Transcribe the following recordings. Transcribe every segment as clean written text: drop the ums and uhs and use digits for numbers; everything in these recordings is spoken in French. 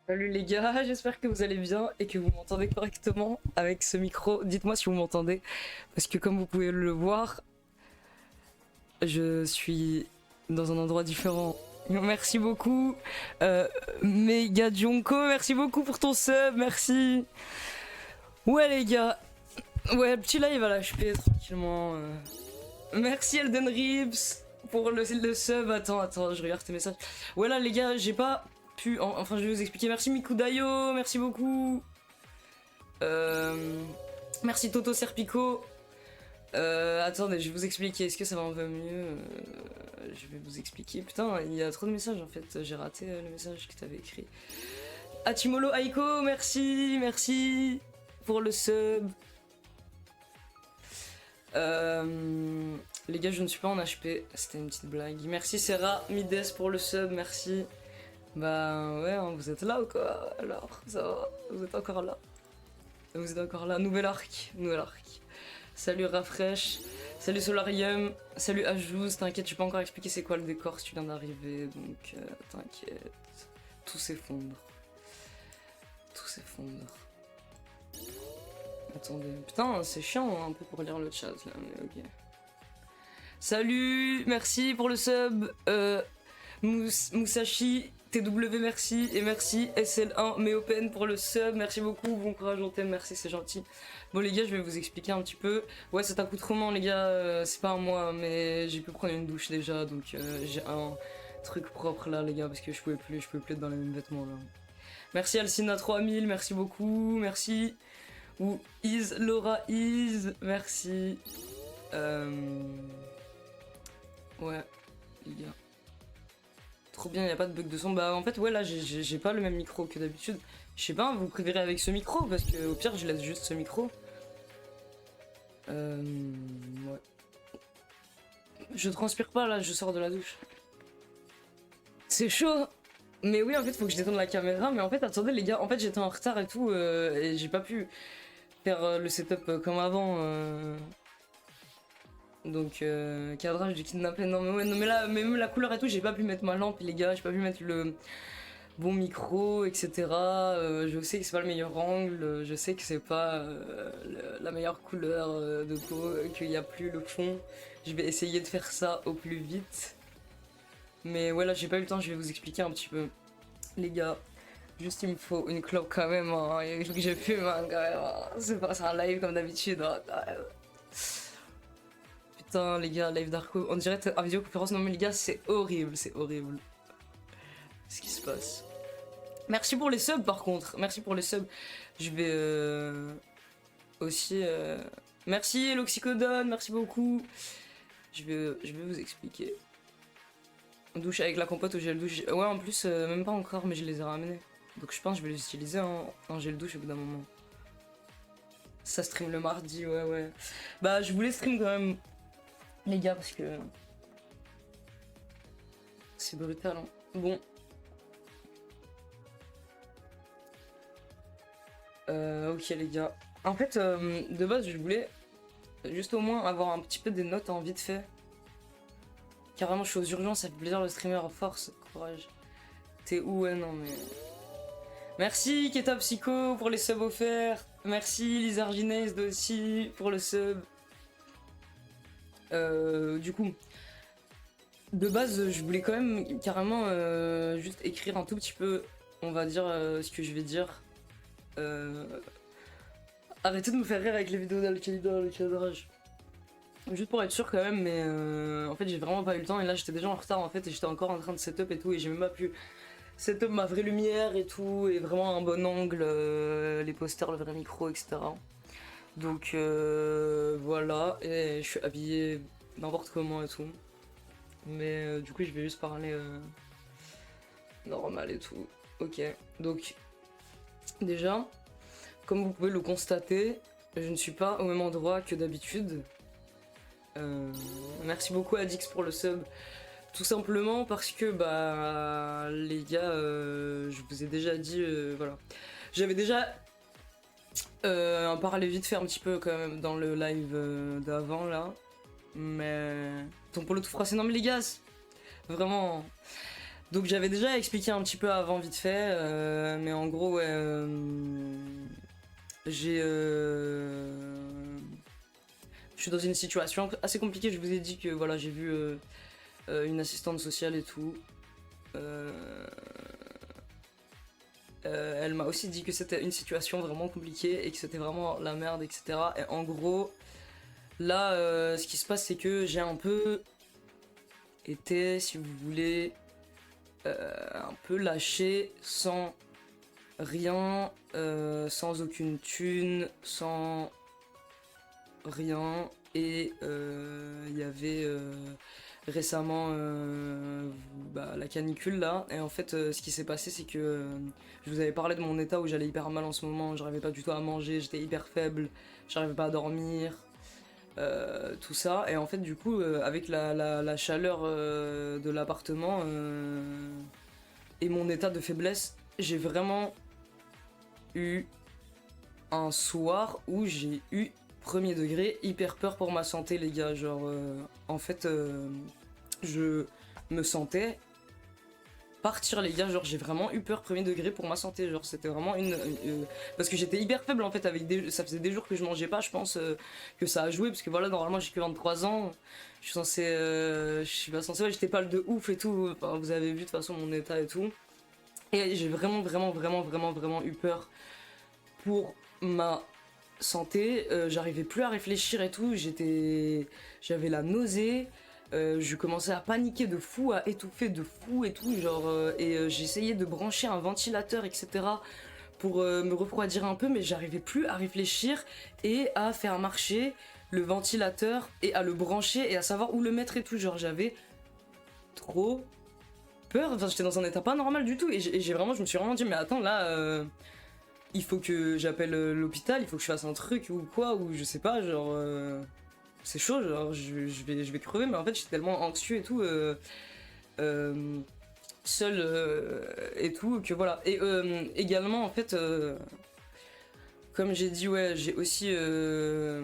Salut les gars, j'espère que vous allez bien et que vous m'entendez correctement avec ce micro. Dites-moi si vous m'entendez, parce que comme vous pouvez le voir, je suis dans un endroit différent. Merci beaucoup, euh, Mega Jonko, merci beaucoup pour ton sub, merci. Ouais les gars, ouais petit live à l'HP tranquillement. Merci Elden Ribs pour le sub. Attends, je regarde tes messages. Ouais là les gars, j'ai pas pu. Enfin, je vais vous expliquer. Merci Mikudayo, merci beaucoup. Merci Toto Serpico. Attendez, je vais vous expliquer. Est-ce que ça va un peu mieux? Je vais vous expliquer. Putain, il y a trop de messages en fait. J'ai raté le message que t'avais écrit. Hachimolo Aiko, merci pour le sub. Les gars, je ne suis pas en HP, c'était une petite blague. Merci Serra Mides pour le sub, merci. Bah ouais, hein, vous êtes là ou quoi? Alors, ça va? Vous êtes encore là? Vous êtes encore là? Nouvel arc. Salut Rafresh, salut Solarium, salut Ajouz. T'inquiète, je peux pas encore expliquer c'est quoi le décor si tu viens d'arriver, donc t'inquiète. Tout s'effondre. Attendez, putain, c'est chiant hein, un peu pour lire le chat là, mais ok. Salut, merci pour le sub, Musashi, TW merci, et merci SL1 Meopen pour le sub, merci beaucoup, bon courage, on t'aime, merci, c'est gentil. Bon les gars, je vais vous expliquer un petit peu. Ouais, cet accoutrement les gars, c'est pas à moi, mais j'ai pu prendre une douche déjà, donc j'ai un truc propre là les gars, parce que je pouvais plus être dans les mêmes vêtements là. Merci Alcina 3000, merci beaucoup, merci. Ou Is Laura Is, merci. Ouais, les gars. Trop bien, y a pas de bug de son. Bah en fait ouais là j'ai pas le même micro que d'habitude. Je sais pas, vous préférez avec ce micro parce que au pire je laisse juste ce micro. Ouais. Je transpire pas là, je sors de la douche. C'est chaud. Mais oui en fait faut que je détende la caméra. Mais en fait attendez les gars, en fait j'étais en retard et tout et j'ai pas pu faire le setup comme avant. Donc cadrage du kidnappé, non mais ouais, non mais là, mais même la couleur et tout, j'ai pas pu mettre ma lampe les gars, j'ai pas pu mettre le bon micro, etc. Je sais que c'est pas le meilleur angle, je sais que c'est pas la meilleure couleur de peau, qu'il y a plus le fond. Je vais essayer de faire ça au plus vite. Mais voilà, j'ai pas eu le temps, je vais vous expliquer un petit peu. Les gars, juste il me faut une clope quand même, hein. Il faut que je fume hein, quand même. Hein. C'est pas un live comme d'habitude. Hein, quand même. Putain les gars, live Darko, on dirait en vidéoconférence, non mais les gars c'est horrible ce qui se passe. Merci pour les subs par contre, merci pour les subs. Je vais aussi... Merci l'oxycodone, merci beaucoup. Je vais vous expliquer. Douche avec la compote au gel douche. Ouais en plus, même pas encore mais je les ai ramenés. Donc je pense que je vais les utiliser en gel douche au bout d'un moment. Ça stream le mardi, ouais. Bah je voulais stream quand même. Les gars, parce que c'est brutal. Hein. Bon. Ok les gars. En fait, de base, je voulais juste au moins avoir un petit peu des notes en vite fait. Carrément, je suis aux urgences, ça fait plaisir le streamer, force, courage. T'es où? Ouais, non mais... Merci Keta Psycho pour les subs offerts. Merci Lizarginez aussi pour le sub. Du coup... De base, je voulais quand même carrément juste écrire un tout petit peu, on va dire, ce que je vais dire. Arrêtez de me faire rire avec les vidéos d'Al-Qaïda, le cadrage. Juste pour être sûr quand même, mais en fait j'ai vraiment pas eu le temps et là j'étais déjà en retard en fait et j'étais encore en train de setup et tout et j'ai même pas pu setup ma vraie lumière et tout et vraiment un bon angle, les posters, le vrai micro, etc. Donc voilà, et je suis habillé n'importe comment et tout. Mais du coup je vais juste parler normal et tout. Ok, donc déjà, comme vous pouvez le constater, je ne suis pas au même endroit que d'habitude. Merci beaucoup Adix pour le sub. Tout simplement parce que bah les gars, je vous ai déjà dit, voilà. J'avais déjà parlé vite fait un petit peu quand même dans le live d'avant là. Mais ton polo tout froissé, non mais les gars, vraiment. Donc j'avais déjà expliqué un petit peu avant vite fait, mais en gros ouais, j'ai, je suis dans une situation assez compliquée. Je vous ai dit que voilà j'ai vu une assistante sociale et tout. Elle m'a aussi dit que c'était une situation vraiment compliquée et que c'était vraiment la merde, etc. Et en gros, là, ce qui se passe, c'est que j'ai un peu été, si vous voulez, un peu lâché sans rien, sans aucune thune, sans rien. Et il y avait récemment la canicule là. Et en fait, ce qui s'est passé, c'est que je vous avais parlé de mon état où j'allais hyper mal en ce moment. J'arrivais pas du tout à manger, j'étais hyper faible, j'arrivais pas à dormir. Tout ça, et en fait du coup avec la chaleur de l'appartement et mon état de faiblesse, j'ai vraiment eu un soir où j'ai eu premier degré hyper peur pour ma santé les gars, genre en fait je me sentais partir les gars, genre j'ai vraiment eu peur premier degré pour ma santé, genre c'était vraiment parce que j'étais hyper faible en fait, ça faisait des jours que je mangeais pas, je pense que ça a joué, parce que voilà normalement j'ai que 23 ans, je suis censé je suis pas censé, ouais, j'étais pas le de ouf et tout, enfin, vous avez vu de toute façon mon état et tout, et j'ai vraiment eu peur pour ma santé, j'arrivais plus à réfléchir et tout, j'avais la nausée. Je commençais à paniquer de fou, à étouffer de fou et tout, genre, j'essayais de brancher un ventilateur, etc. pour me refroidir un peu, mais j'arrivais plus à réfléchir et à faire marcher le ventilateur et à le brancher et à savoir où le mettre et tout, genre j'avais trop peur, enfin j'étais dans un état pas normal du tout, et je me suis vraiment dit mais attends là, il faut que j'appelle l'hôpital, il faut que je fasse un truc ou quoi, ou je sais pas, genre... c'est chaud, genre je vais crever, mais en fait j'étais tellement anxieux et tout, seul et tout, que voilà. Et également en fait, comme j'ai dit, ouais, j'ai aussi... je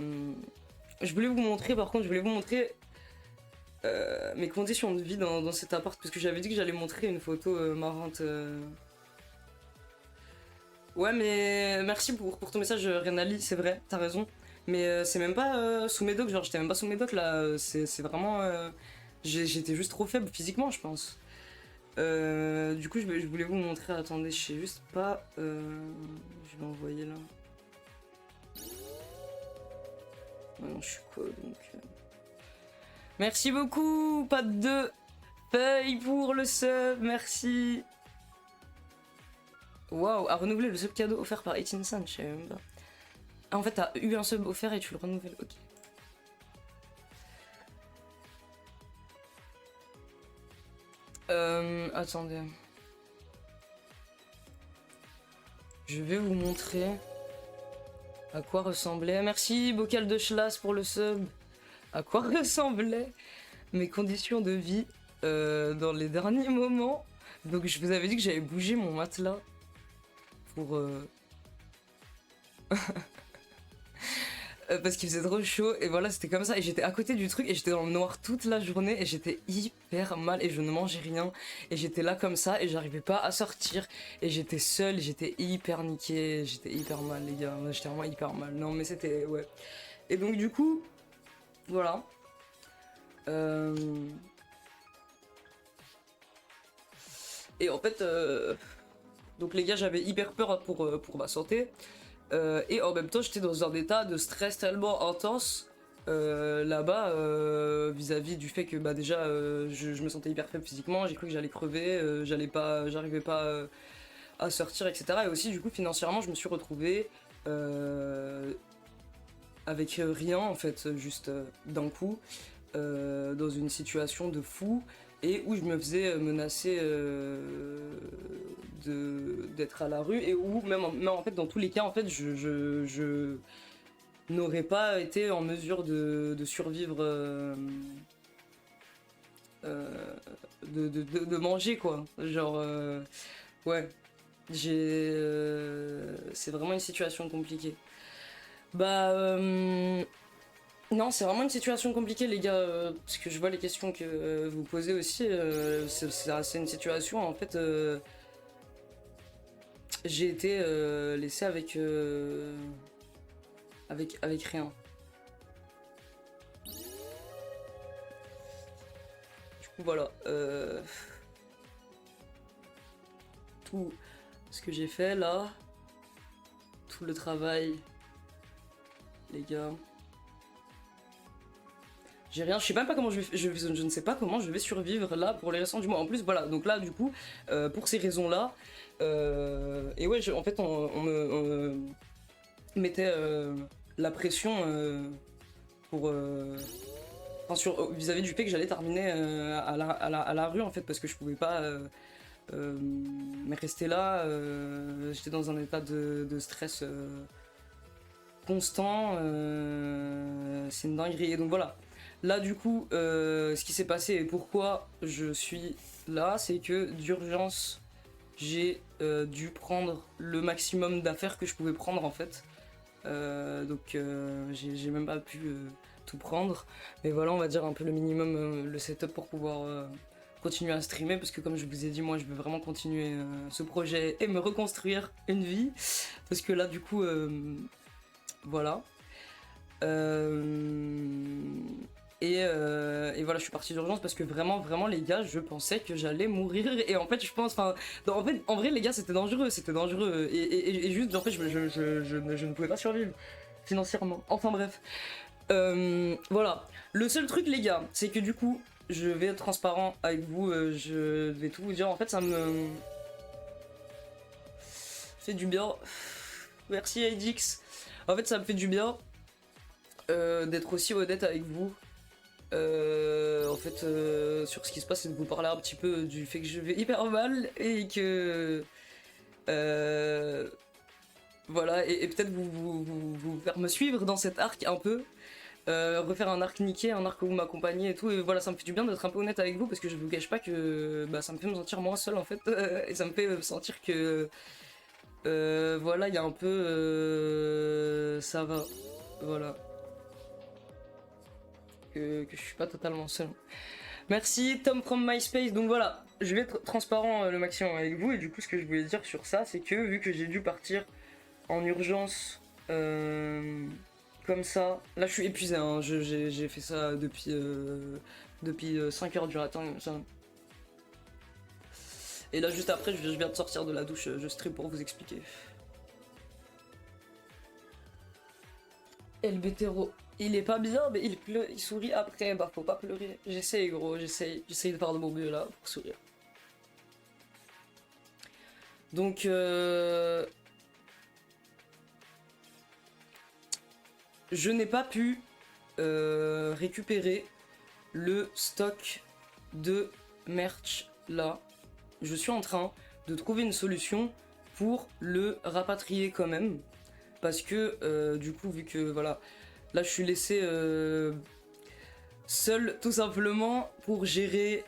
voulais vous montrer, par contre, mes conditions de vie dans cet appart, parce que j'avais dit que j'allais montrer une photo marrante. Ouais, mais merci pour ton message, Renali, c'est vrai, t'as raison. Mais c'est même pas sous médoc, genre j'étais même pas sous médoc là, c'est vraiment... j'étais juste trop faible physiquement, je pense. Du coup, je voulais vous montrer, attendez, je sais juste pas... je vais envoyer là. Non, je suis quoi donc Merci beaucoup, pas de 2 feuilles pour le sub, merci. Waouh, à renouveler le sub cadeau offert par 18 Sun, je savais même pas. Ah, en fait, t'as eu un sub offert et tu le renouvelles, ok. Attendez. Je vais vous montrer à quoi ressemblait. Merci, Bocal de Schlass pour le sub. À quoi ressemblaient mes conditions de vie dans les derniers moments. Donc, je vous avais dit que j'avais bougé mon matelas pour. Parce qu'il faisait trop chaud, et voilà, c'était comme ça, et j'étais à côté du truc, et j'étais dans le noir toute la journée, et j'étais hyper mal, et je ne mangeais rien, et j'étais là comme ça, et j'arrivais pas à sortir, et j'étais seule, j'étais hyper niqué, j'étais hyper mal les gars, j'étais vraiment hyper mal, non mais c'était, ouais. Et donc du coup, voilà. Et en fait, donc les gars, j'avais hyper peur pour ma santé. Et en même temps, j'étais dans un état de stress tellement intense là-bas vis-à-vis du fait que bah déjà je me sentais hyper faible physiquement, j'ai cru que j'allais crever, j'arrivais pas à sortir, etc. Et aussi du coup financièrement, je me suis retrouvé avec rien en fait, juste d'un coup, dans une situation de fou, et où je me faisais menacer d'être à la rue, et où même en fait dans tous les cas en fait je n'aurais pas été en mesure de survivre, de manger quoi, genre ouais, c'est vraiment une situation compliquée. Bah Non, c'est vraiment une situation compliquée, les gars, parce que je vois les questions que vous posez aussi. C'est une situation, en fait, j'ai été laissé avec rien. Du coup, voilà. Tout ce que j'ai fait là, tout le travail, les gars. J'ai rien, je sais même pas comment je ne sais pas comment je vais survivre là pour les restants du mois. En plus, voilà, donc là, du coup, pour ces raisons-là, et ouais, en fait, on me mettait la pression pour. Enfin, vis-à-vis du fait que j'allais terminer à la rue, en fait, parce que je pouvais pas mais rester là. J'étais dans un état de stress constant. C'est une dinguerie. Et donc voilà. Là, du coup, ce qui s'est passé et pourquoi je suis là, c'est que d'urgence, j'ai dû prendre le maximum d'affaires que je pouvais prendre en fait. Donc, j'ai même pas pu tout prendre. Mais voilà, on va dire un peu le minimum, le setup pour pouvoir continuer à streamer. Parce que, comme je vous ai dit, moi, je veux vraiment continuer ce projet et me reconstruire une vie. Parce que là, du coup, voilà. Et voilà, je suis partie d'urgence parce que vraiment, les gars, je pensais que j'allais mourir. Et en fait, je pense, enfin, en vrai, les gars, c'était dangereux, Et juste, en fait, je ne pouvais pas survivre financièrement. Enfin, bref. Voilà. Le seul truc, les gars, c'est que du coup, je vais être transparent avec vous. Je vais tout vous dire. En fait, ça me fait du bien. Merci, Aidix. En fait, ça me fait du bien d'être aussi honnête avec vous. En fait, sur ce qui se passe, et de vous parler un petit peu du fait que je vais hyper mal et que voilà, et peut-être vous faire me suivre dans cet arc un peu, refaire un arc niqué, un arc où vous m'accompagnez et tout. Et voilà, ça me fait du bien d'être un peu honnête avec vous parce que je vous cache pas que bah, ça me fait me sentir moins seul en fait, et ça me fait me sentir que voilà, il y a un peu ça va, voilà. Que je suis pas totalement seul. Merci Tom from MySpace. Donc voilà, je vais être transparent le maximum avec vous. Et du coup, ce que je voulais dire sur ça, c'est que vu que j'ai dû partir en urgence comme ça, là je suis épuisé. Hein. J'ai fait ça depuis 5 heures du matin. Ça. Et là, juste après, je viens de sortir de la douche. Je stream pour vous expliquer. LBTRO. Il est pas bien, mais il sourit après. Bah, faut pas pleurer. J'essaye, gros, j'essaye de faire de mon mieux là pour sourire. Donc, je n'ai pas pu récupérer le stock de merch là. Je suis en train de trouver une solution pour le rapatrier quand même. Parce que, du coup, vu que voilà, là je suis laissé seul tout simplement pour gérer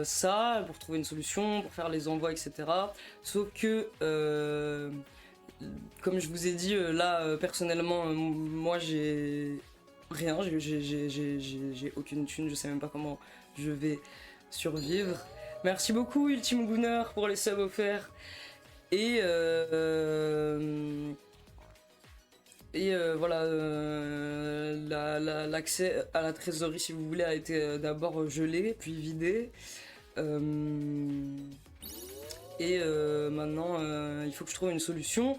ça, pour trouver une solution, pour faire les envois, etc. Sauf que, comme je vous ai dit, là personnellement, moi j'ai rien, j'ai aucune thune, je sais même pas comment je vais survivre. Merci beaucoup Ultime Gunner pour les subs offerts. Et voilà, l'accès à la trésorerie, si vous voulez, a été d'abord gelé, puis vidé. Maintenant, il faut que je trouve une solution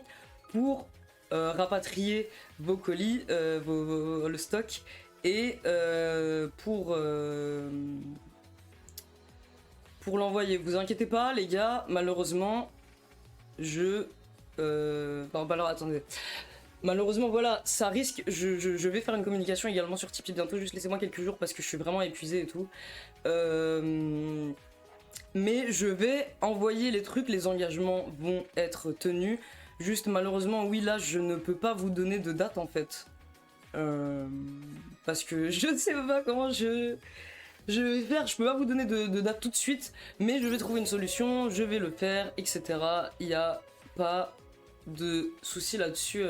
pour rapatrier vos colis, le stock, et pour l'envoyer. Vous inquiétez pas, les gars, malheureusement, non, bah alors attendez. Malheureusement, voilà, ça risque. Je vais faire une communication également sur Tipeee bientôt. Juste laissez-moi quelques jours parce que je suis vraiment épuisé et tout. Mais je vais envoyer les trucs. Les engagements vont être tenus. Juste malheureusement, oui, là, je ne peux pas vous donner de date en fait. Parce que je ne sais pas comment je vais faire. Je peux pas vous donner de date tout de suite. Mais je vais trouver une solution. Je vais le faire, etc. Il n'y a pas de soucis là-dessus.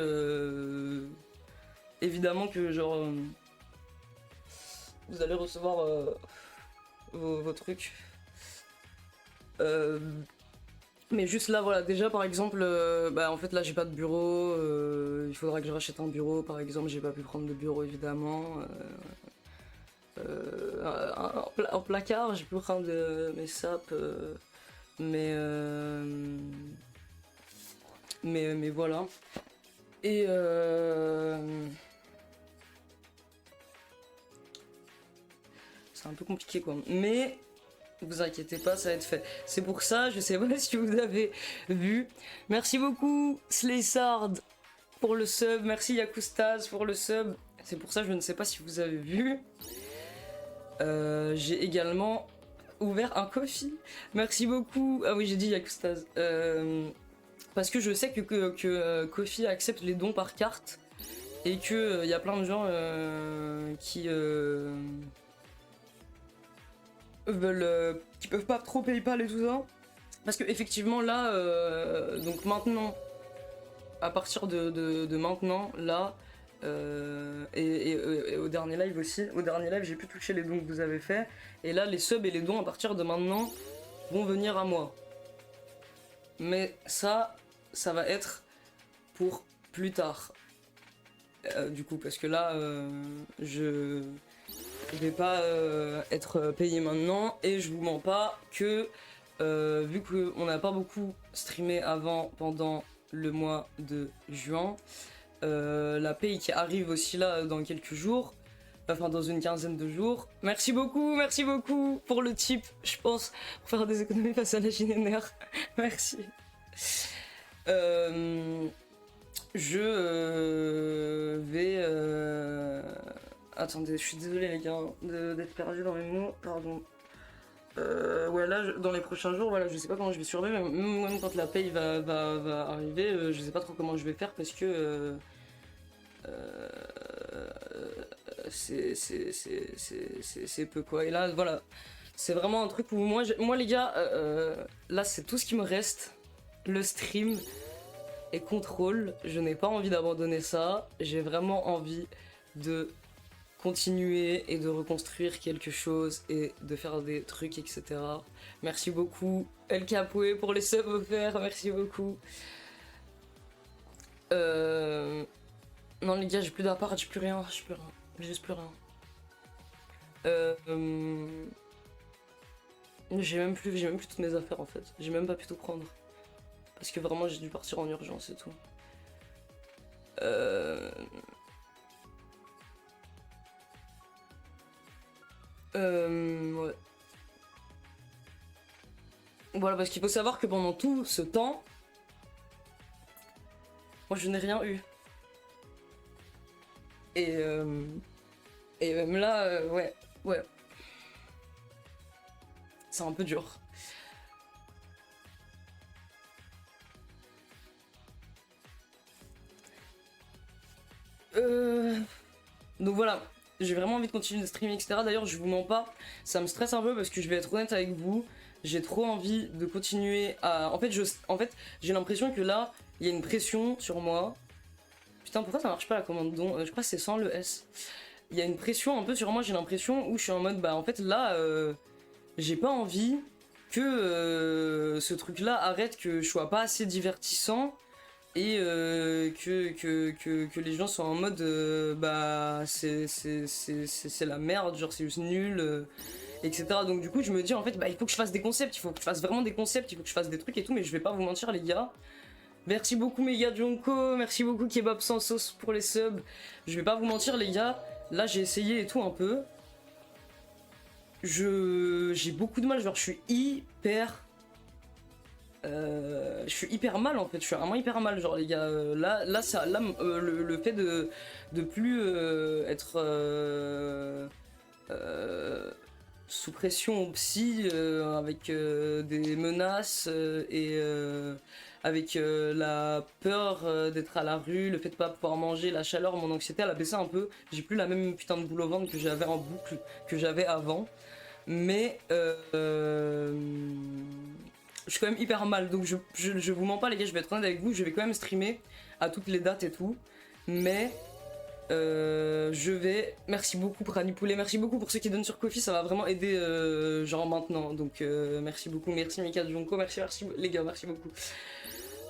Évidemment que genre vous allez recevoir vos trucs. Mais juste là, voilà, déjà par exemple, bah en fait là j'ai pas de bureau, il faudra que je rachète un bureau par exemple, j'ai pas pu prendre de bureau évidemment. Un placard, j'ai pu prendre mes sapes, mais, mais voilà. Et c'est un peu compliqué quoi. Mais vous inquiétez pas, ça va être fait. C'est pour ça, je sais pas si vous avez vu. Merci beaucoup Slaysard pour le sub, merci Yakustas pour le sub. C'est pour ça, je ne sais pas si vous avez vu. J'ai également ouvert un coffee. Merci beaucoup. Ah oui, j'ai dit Yakustas. Parce que je sais que Kofi accepte les dons par carte et que y a plein de gens qui veulent, qui peuvent pas trop PayPal et tout ça. Parce que effectivement là, donc maintenant, à partir de maintenant, là, et au dernier live aussi, au dernier live j'ai pu toucher les dons que vous avez fait, et là les subs et les dons à partir de maintenant vont venir à moi. Mais ça va être pour plus tard. Du coup, parce que là, je vais pas être payé maintenant, et je vous mens pas que vu qu'on n'a pas beaucoup streamé avant pendant le mois de juin, la paye qui arrive aussi là dans quelques jours, enfin dans une quinzaine de jours. Merci beaucoup pour le tip, je pense, pour faire des économies face à la GNR. Merci. Je vais... Attendez, je suis désolé les gars d'être perdu dans mes mots, pardon. Ouais là, dans les prochains jours, voilà, je sais pas comment je vais survivre, même quand la paye va arriver, je sais pas trop comment je vais faire parce que... c'est peu quoi. Et là, voilà, c'est vraiment un truc où moi les gars, là c'est tout ce qui me reste. Le stream et contrôle, je n'ai pas envie d'abandonner ça, j'ai vraiment envie de continuer et de reconstruire quelque chose et de faire des trucs, etc. Merci beaucoup El Capoué pour les subs offerts, merci beaucoup. Non les gars, j'ai plus d'appart, j'ai plus rien, j'ai juste plus rien. J'ai même plus toutes mes affaires en fait, j'ai même pas pu tout prendre. Parce que vraiment j'ai dû partir en urgence et tout. Ouais. Voilà, parce qu'il faut savoir que pendant tout ce temps, moi je n'ai rien eu. Et même là, ouais. C'est un peu dur. Donc voilà, j'ai vraiment envie de continuer de streamer, etc. D'ailleurs, je vous mens pas, ça me stresse un peu parce que je vais être honnête avec vous. J'ai trop envie de continuer à... En fait, j'ai l'impression que là, il y a une pression sur moi. Putain, pourquoi ça marche pas la commande don? Je crois que c'est sans le S. Il y a une pression un peu sur moi, j'ai l'impression, où je suis en mode, bah en fait là, j'ai pas envie que ce truc-là arrête, que je sois pas assez divertissant. Et que les gens soient en mode bah c'est la merde, genre c'est juste nul, etc. Donc du coup je me dis en fait bah il faut que je fasse des concepts, il faut que je fasse vraiment des concepts, il faut que je fasse des trucs et tout, mais je vais pas vous mentir les gars. Merci beaucoup Mega Jonko, merci beaucoup Kebab sans sauce pour les subs. Je vais pas vous mentir les gars, là j'ai essayé et tout un peu. J'ai beaucoup de mal, genre je suis hyper mal en fait, je suis vraiment hyper mal genre les gars, le fait de plus être sous pression au psy avec des menaces et avec la peur d'être à la rue, le fait de pas pouvoir manger, la chaleur, mon anxiété elle a baissé un peu, j'ai plus la même putain de boule au ventre que j'avais en boucle que j'avais avant, mais je suis quand même hyper mal, donc je vous mens pas les gars, je vais être honnête avec vous, je vais quand même streamer à toutes les dates et tout, mais Je vais. Merci beaucoup Prani Poulet, merci beaucoup pour ceux qui donnent sur Kofi, ça va vraiment aider genre maintenant. Donc merci beaucoup, merci Mika Junko, merci les gars, merci beaucoup.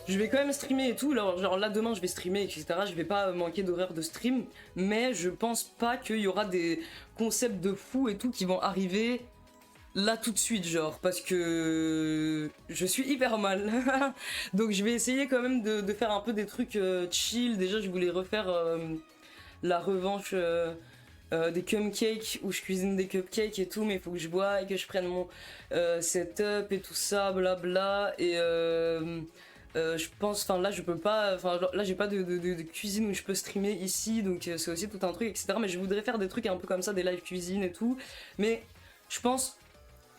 Je vais quand même streamer et tout, genre là demain je vais streamer etc. Je vais pas manquer d'horaire de stream, mais je pense pas qu'il y aura des concepts de fou et tout qui vont arriver là tout de suite, genre, parce que je suis hyper mal. Donc je vais essayer quand même de faire un peu des trucs chill. Déjà je voulais refaire la revanche des cupcakes où je cuisine des cupcakes et tout, mais il faut que je bois et que je prenne mon setup et tout ça, blabla. Et je pense, enfin là je peux pas, enfin là j'ai pas de cuisine où je peux streamer ici, donc c'est aussi tout un truc, etc. Mais je voudrais faire des trucs un peu comme ça, des live cuisine et tout. Mais je pense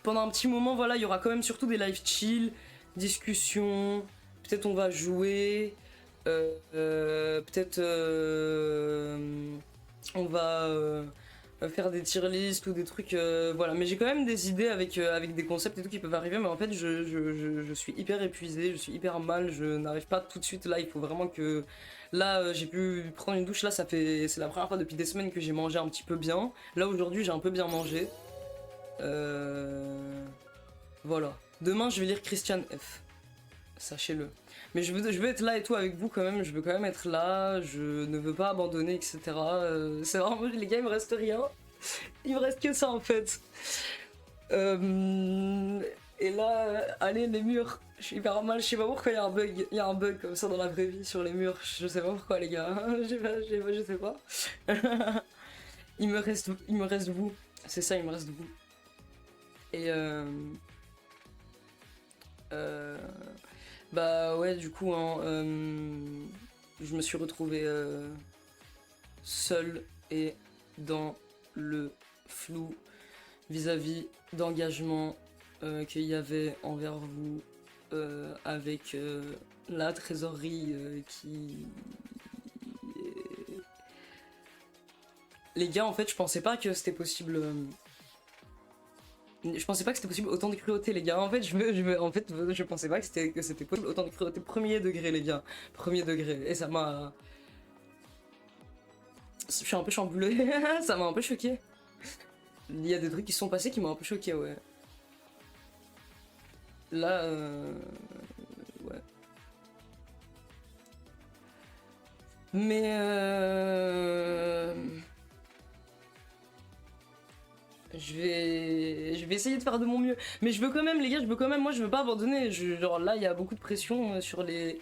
pendant un petit moment, voilà, il y aura quand même surtout des live chill, discussion, peut-être on va jouer. Peut-être on va faire des tier lists ou des trucs, voilà. Mais j'ai quand même des idées avec des concepts et tout qui peuvent arriver, mais en fait je suis hyper épuisé, je suis hyper mal, je n'arrive pas tout de suite là, il faut vraiment que... Là j'ai pu prendre une douche, là c'est la première fois depuis des semaines que j'ai mangé un petit peu bien. Là aujourd'hui j'ai un peu bien mangé. Voilà. Demain je vais lire Christian F. Sachez-le. Mais je veux être là et tout avec vous quand même, je veux quand même être là, je ne veux pas abandonner, etc. C'est vraiment, les gars, il me reste rien. Il me reste que ça en fait. Et là, allez, les murs, je suis hyper mal, je sais pas pourquoi il y a un bug comme ça dans la vraie vie sur les murs, je sais pas pourquoi les gars, je sais pas. il me reste vous, c'est ça, il me reste vous. Et bah ouais, du coup, hein, je me suis retrouvé seul et dans le flou vis-à-vis d'engagement qu'il y avait envers vous avec la trésorerie qui... Les gars, en fait, je pensais pas que c'était possible... Je pensais pas que c'était possible autant de cruauté, les gars. En fait, je pensais pas que c'était possible autant de cruauté. Premier degré, les gars. Premier degré. Et ça m'a... Je suis un peu chamboulé. Ça m'a un peu choqué. Il y a des trucs qui sont passés qui m'ont un peu choqué, ouais. Là, ouais. Mais je vais essayer de faire de mon mieux. Mais je veux quand même, les gars, moi je veux pas abandonner. Genre là, il y a beaucoup de pression sur mes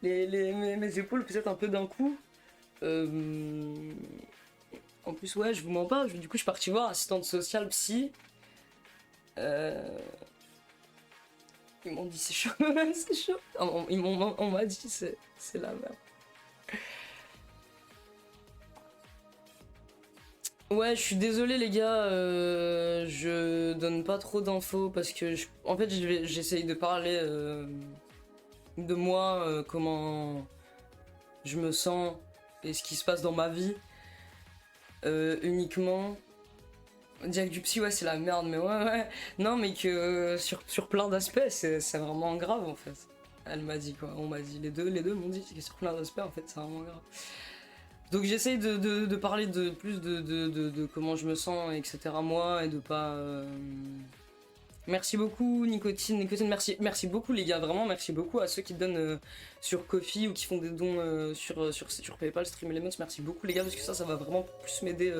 épaules, peut-être un peu d'un coup. En plus, ouais, je vous mens pas. Du coup, je suis parti voir assistante sociale, psy. Ils m'ont dit c'est chaud, c'est chaud. On m'a dit c'est la merde. Ouais, je suis désolé les gars, je donne pas trop d'infos parce que en fait j'essaye de parler de moi, comment je me sens et ce qui se passe dans ma vie uniquement. Dire que du psy, ouais, c'est la merde, mais ouais. Non, mais que sur plein d'aspects, c'est vraiment grave en fait. Elle m'a dit quoi, on m'a dit, les deux m'ont dit que sur plein d'aspects en fait, c'est vraiment grave. Donc j'essaye de parler de plus de comment je me sens, etc. moi, et de pas... Merci beaucoup Nicotine, merci beaucoup les gars, vraiment merci beaucoup à ceux qui donnent sur Ko-fi ou qui font des dons sur PayPal, Stream merci beaucoup les gars, parce que ça va vraiment plus m'aider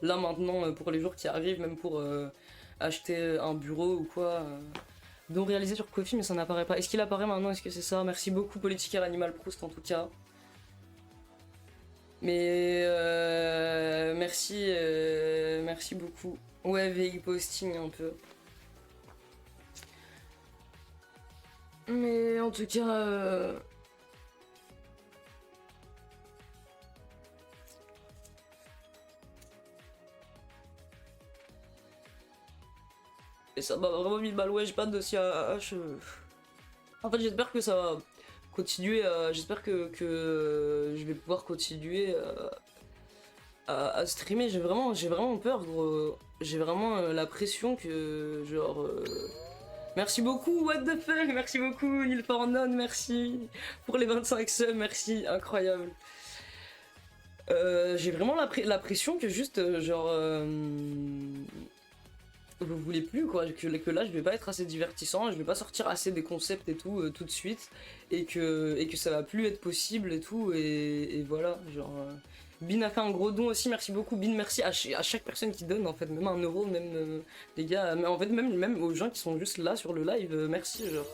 là maintenant pour les jours qui arrivent, même pour acheter un bureau ou quoi. Don réalisé sur Ko-fi mais ça n'apparaît pas. Est-ce qu'il apparaît maintenant? Est-ce que c'est ça? Merci beaucoup Politicaire Animal Proust en tout cas. Mais merci beaucoup. Ouais, VI posting un peu. Mais en tout cas... Et ça m'a vraiment mis le mal, ouais, j'ai pas de dossier à H. En fait, j'espère que ça va continuer, j'espère que je vais pouvoir continuer à streamer. J'ai vraiment peur, gros. J'ai vraiment la pression que, genre... Merci beaucoup, what the fuck, merci beaucoup, Neil Fornon, merci pour les 25 subs, merci, incroyable. J'ai vraiment la pression que juste, genre, vous voulez plus, quoi, que là je vais pas être assez divertissant, je vais pas sortir assez des concepts et tout, tout de suite, et que ça va plus être possible et tout, et voilà, genre... Bin a fait un gros don aussi, merci beaucoup Bin, merci à chaque personne qui donne en fait, même 1 euro, même les gars, mais en fait même aux gens qui sont juste là sur le live, merci genre.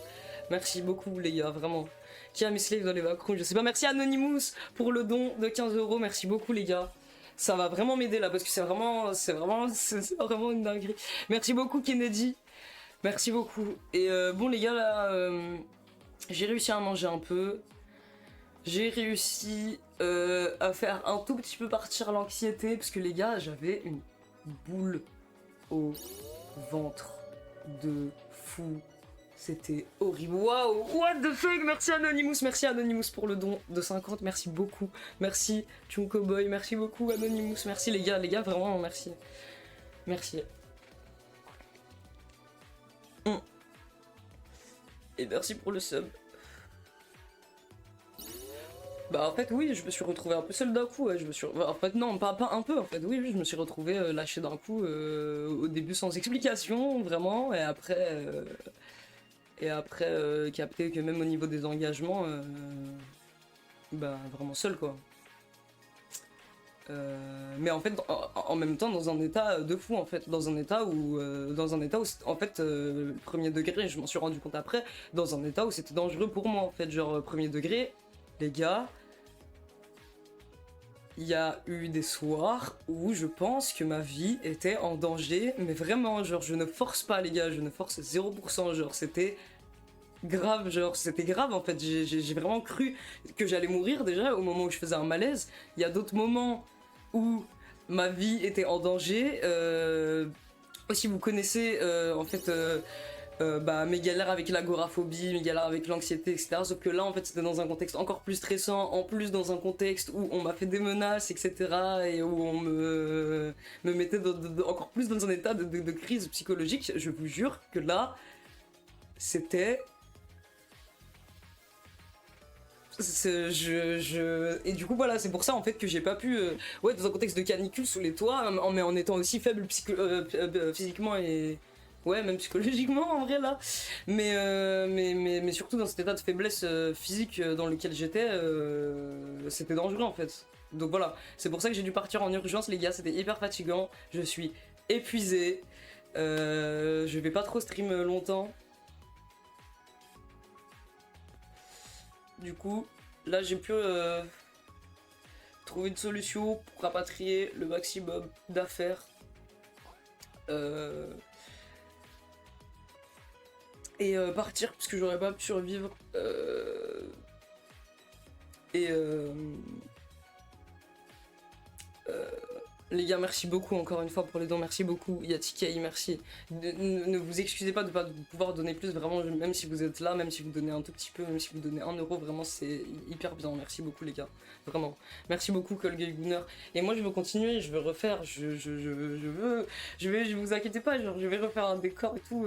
Merci beaucoup les gars, vraiment. Qui a mes slaves dans les backroom, je sais pas. Merci Anonymous pour le don de 15 euros, merci beaucoup les gars. Ça va vraiment m'aider là parce que c'est vraiment une dinguerie. Merci beaucoup Kennedy, merci beaucoup. Et bon les gars là, j'ai réussi à manger un peu. J'ai réussi à faire un tout petit peu partir l'anxiété parce que les gars, j'avais une boule au ventre de fou. C'était horrible. Waouh, what the fuck, merci Anonymous pour le don de 50, merci beaucoup. Merci Chunko Boy, merci beaucoup Anonymous, merci les gars, vraiment merci. Merci. Et merci pour le sub. Bah en fait oui, je me suis retrouvé un peu seul d'un coup, ouais. En fait non, pas un peu en fait, oui, je me suis retrouvé lâché d'un coup au début sans explication, vraiment, et après capter que même au niveau des engagements, bah vraiment seul quoi. Mais en fait en même temps dans un état de fou en fait, dans un état où en fait premier degré, je m'en suis rendu compte après, dans un état où c'était dangereux pour moi en fait, genre premier degré, les gars, il y a eu des soirs où je pense que ma vie était en danger, mais vraiment, genre je ne force pas les gars, je ne force 0%, genre c'était grave en fait, j'ai vraiment cru que j'allais mourir déjà au moment où je faisais un malaise. Il y a d'autres moments où ma vie était en danger, aussi vous connaissez en fait bah, mes galères avec l'agoraphobie, mes galères avec l'anxiété, etc. Sauf que là, en fait, c'était dans un contexte encore plus stressant, en plus dans un contexte où on m'a fait des menaces, etc. Et où on me mettait encore plus dans un état de crise psychologique. Je vous jure que là, c'était... Et du coup voilà, c'est pour ça en fait que j'ai pas pu ouais, dans un contexte de canicule sous les toits, mais en étant aussi faible physiquement et ouais, même psychologiquement en vrai là, mais surtout dans cet état de faiblesse physique dans lequel j'étais, c'était dangereux en fait. Donc voilà, c'est pour ça que j'ai dû partir en urgence les gars, c'était hyper fatigant, je suis épuisé, je vais pas trop stream longtemps. Du coup, là j'ai pu trouver une solution pour rapatrier le maximum d'affaires. Et partir parce que j'aurais pas pu survivre. Et les gars, merci beaucoup encore une fois pour les dons, merci beaucoup. Yatikei, merci. Ne vous excusez pas de pas pouvoir donner plus, vraiment, même si vous êtes là, même si vous donnez un tout petit peu, même si vous donnez 1 euro, vraiment c'est hyper bien. Merci beaucoup les gars, vraiment. Merci beaucoup Colgate. Et moi je veux continuer, je veux refaire, je vous inquiétez pas, genre, je vais refaire un décor et tout.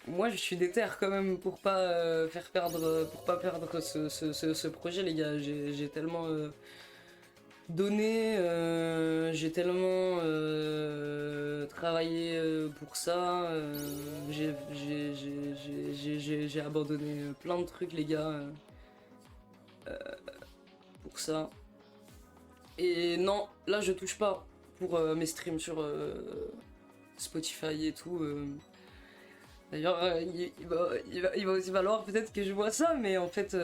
Moi je suis déter quand même pour pas pour pas perdre ce projet les gars, j'ai tellement... donné, j'ai tellement travaillé pour ça, j'ai abandonné plein de trucs les gars pour ça. Et non, là je touche pas pour mes streams sur Spotify et tout. D'ailleurs, il va aussi falloir peut-être que je vois ça, mais en fait,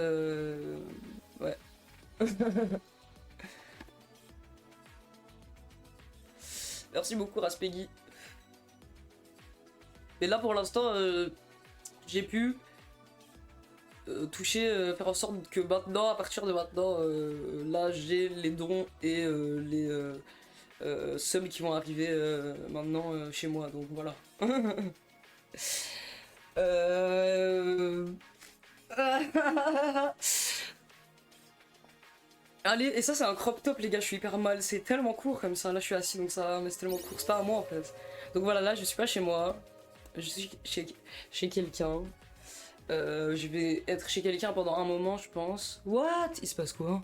ouais. Merci beaucoup Raspeggy. Et là pour l'instant, j'ai pu toucher, faire en sorte que maintenant, à partir de maintenant, là j'ai les dons et les subs qui vont arriver maintenant chez moi, donc voilà. Allez, et ça c'est un crop top les gars, je suis hyper mal, c'est tellement court comme ça, là je suis assis donc ça, mais c'est tellement court, c'est pas à moi en fait. Donc voilà, là je suis pas chez moi, je suis chez quelqu'un. Je vais être chez quelqu'un pendant un moment je pense. What? Il se passe quoi?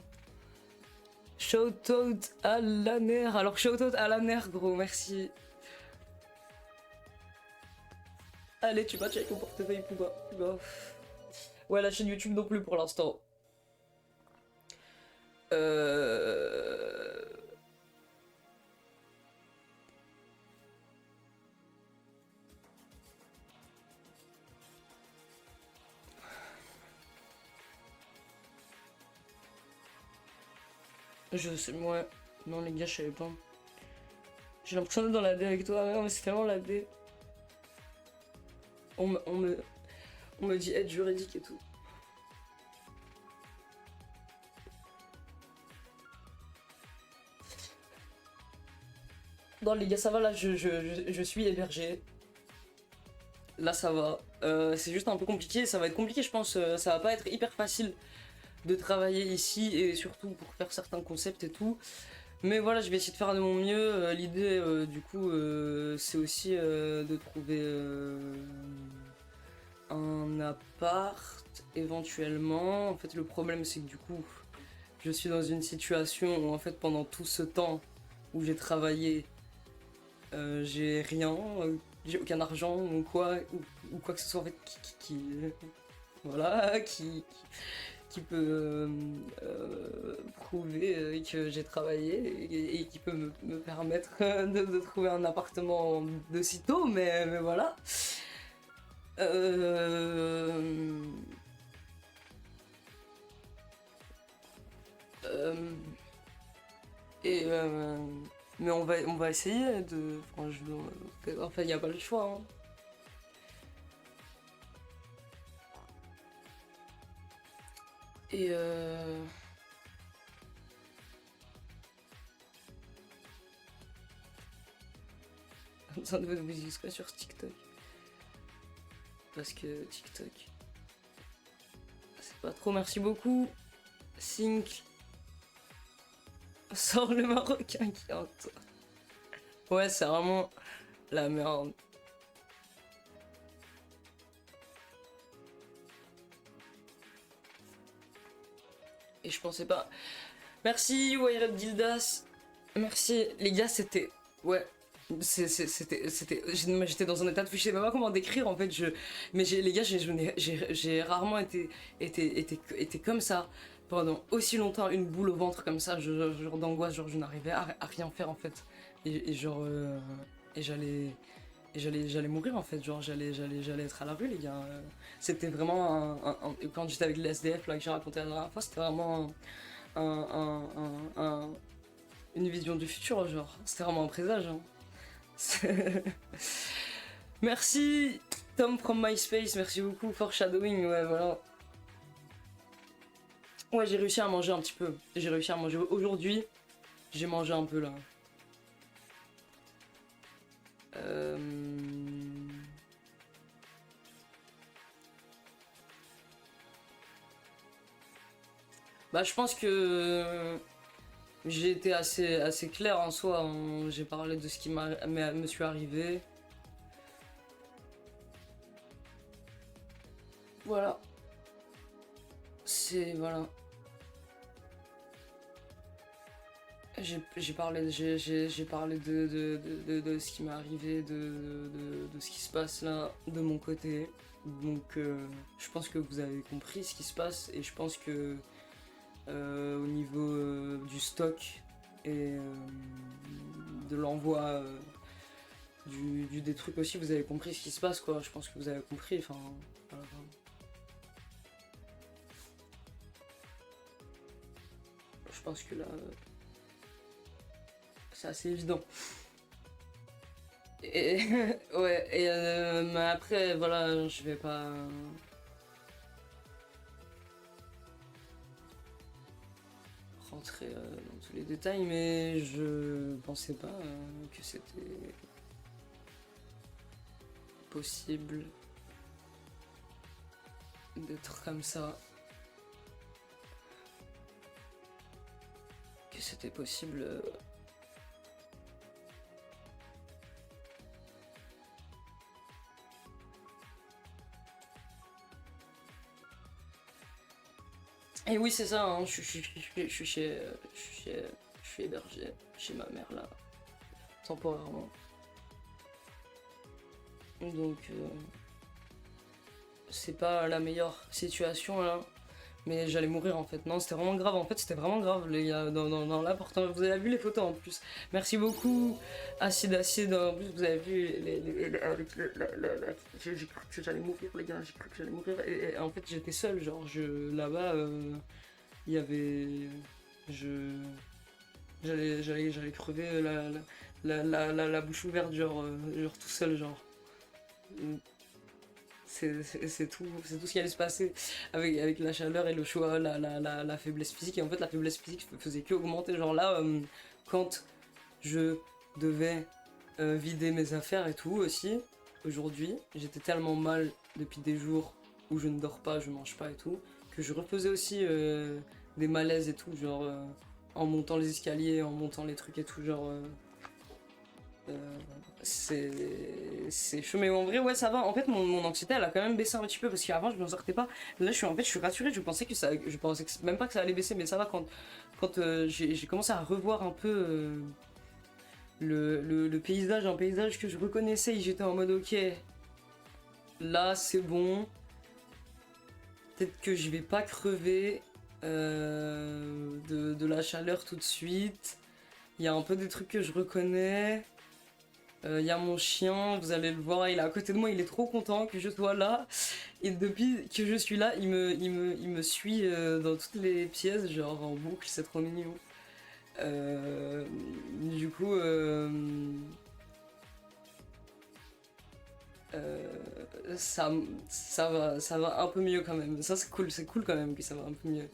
Shout out à la nerf. Alors shout out à la nerf gros, merci. Allez, tu vas check mon portefeuille Pouba. Ouais, la chaîne YouTube non plus pour l'instant. Je sais, ouais. Non, les gars, je savais pas. J'ai l'impression d'être dans la D avec toi. Non, mais c'est tellement la D. On me dit aide juridique et tout. Non, les gars, ça va là, je suis hébergé. Là, ça va. C'est juste un peu compliqué. Ça va être compliqué, je pense. Ça va pas être hyper facile de travailler ici et surtout pour faire certains concepts et tout. Mais voilà, je vais essayer de faire de mon mieux. L'idée, du coup, c'est aussi de trouver un appart éventuellement. En fait, le problème, c'est que du coup, je suis dans une situation où en fait, pendant tout ce temps où j'ai travaillé, j'ai rien, j'ai aucun argent ou quoi que ce soit en fait voilà, qui peut prouver que j'ai travaillé et qui peut me permettre de trouver un appartement de sitôt, mais voilà. Et mais on va essayer de. Enfin, il n'y a pas le choix. Hein. Et besoin de vous discret sur TikTok. Parce que TikTok. C'est pas trop, merci beaucoup. Sync. Sors le marocain qui est en toi. Ouais, c'est vraiment la merde. Et je pensais pas. Merci, Wired Gildas. Merci, les gars, c'était. Ouais. J'étais dans un état de je sais même pas comment décrire en fait. Mais les gars, j'ai rarement été comme ça pendant aussi longtemps, une boule au ventre comme ça, genre d'angoisse, genre je n'arrivais à rien faire en fait. Et genre. Et j'allais mourir en fait, genre j'allais être à la rue les gars. C'était vraiment quand j'étais avec les SDF là que j'ai raconté la dernière fois, c'était vraiment une vision du futur, genre. C'était vraiment un présage. Hein. Merci Tom from MySpace, merci beaucoup. Foreshadowing, ouais voilà. Ouais, j'ai réussi à manger un petit peu. J'ai réussi à manger aujourd'hui. J'ai mangé un peu là. Bah, je pense que j'ai été assez clair en soi. Hein. J'ai parlé de ce qui me suis arrivé. Voilà. C'est. Voilà. J'ai parlé, j'ai parlé de ce qui m'est arrivé, de ce qui se passe là de mon côté. Donc je pense que vous avez compris ce qui se passe et je pense que au niveau du stock et de l'envoi des trucs aussi, vous avez compris ce qui se passe quoi. Je pense que vous avez compris. Enfin, voilà. Je pense que là. C'est assez évident. Et ouais, et mais après, voilà, je vais pas rentrer dans tous les détails, mais je pensais pas que c'était possible d'être comme ça. Que c'était possible. Et oui, c'est ça, hein, je suis hébergé chez ma mère là, temporairement. Donc, c'est pas la meilleure situation là. Mais j'allais mourir en fait. Non, c'était vraiment grave. En fait, c'était vraiment grave, les gars. Dans l'important. Vous avez vu les photos en plus. Merci beaucoup. Acide. En plus, vous avez vu j'ai cru que j'allais mourir, les gars. J'ai cru que j'allais mourir. Et en fait, j'étais seul. Genre, là-bas, il y avait. Je. J'allais crever la bouche ouverte, genre tout seul, genre. C'est tout ce qui allait se passer avec la chaleur et le choix, la faiblesse physique. Et en fait, la faiblesse physique faisait que augmenter. Genre là, quand je devais vider mes affaires et tout aussi, aujourd'hui, j'étais tellement mal depuis des jours où je ne dors pas, je mange pas et tout, que je refaisais aussi des malaises et tout, genre en montant les escaliers, en montant les trucs et tout, genre. Euh, c'est chaud, mais en vrai, ouais, ça va. En fait, mon anxiété, elle a quand même baissé un petit peu parce qu'avant, je m'en sortais pas. Là, je suis rassuré. Je pensais même pas que ça allait baisser, mais ça va quand j'ai commencé à revoir un peu le paysage, un paysage que je reconnaissais. J'étais en mode, ok, là, c'est bon. Peut-être que je vais pas crever de la chaleur tout de suite. Il y a un peu des trucs que je reconnais. Il y a mon chien, vous allez le voir, il est à côté de moi, il est trop content que je sois là. Et depuis que je suis là, il me suit dans toutes les pièces, genre en boucle, c'est trop mignon. Du coup, euh, ça, ça va un peu mieux quand même. Ça c'est cool quand même que ça va un peu mieux.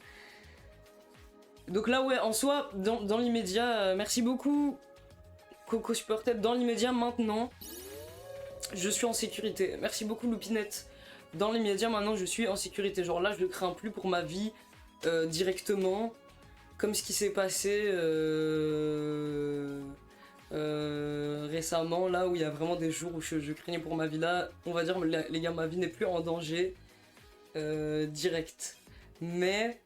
Donc là ouais, en soi, dans l'immédiat, merci beaucoup Coco Supported, dans l'immédiat maintenant. Je suis en sécurité. Merci beaucoup Loupinette. Dans l'immédiat maintenant je suis en sécurité. Genre là je ne crains plus pour ma vie directement. Comme ce qui s'est passé récemment là où il y a vraiment des jours où je craignais pour ma vie là. On va dire les gars ma vie n'est plus en danger direct. Mais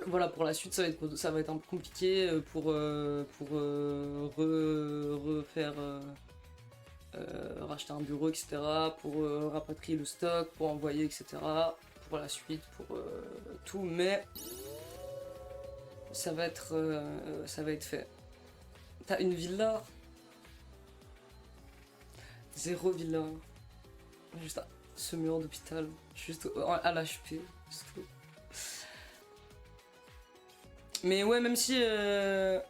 voilà, pour la suite, ça va être un peu compliqué pour refaire, racheter un bureau, etc., pour rapatrier le stock, pour envoyer, etc., pour la suite, pour tout, mais ça va être fait. T'as une villa, zéro villa, juste ce mur d'hôpital, juste à l'HP, c'est tout. Mais ouais, même si je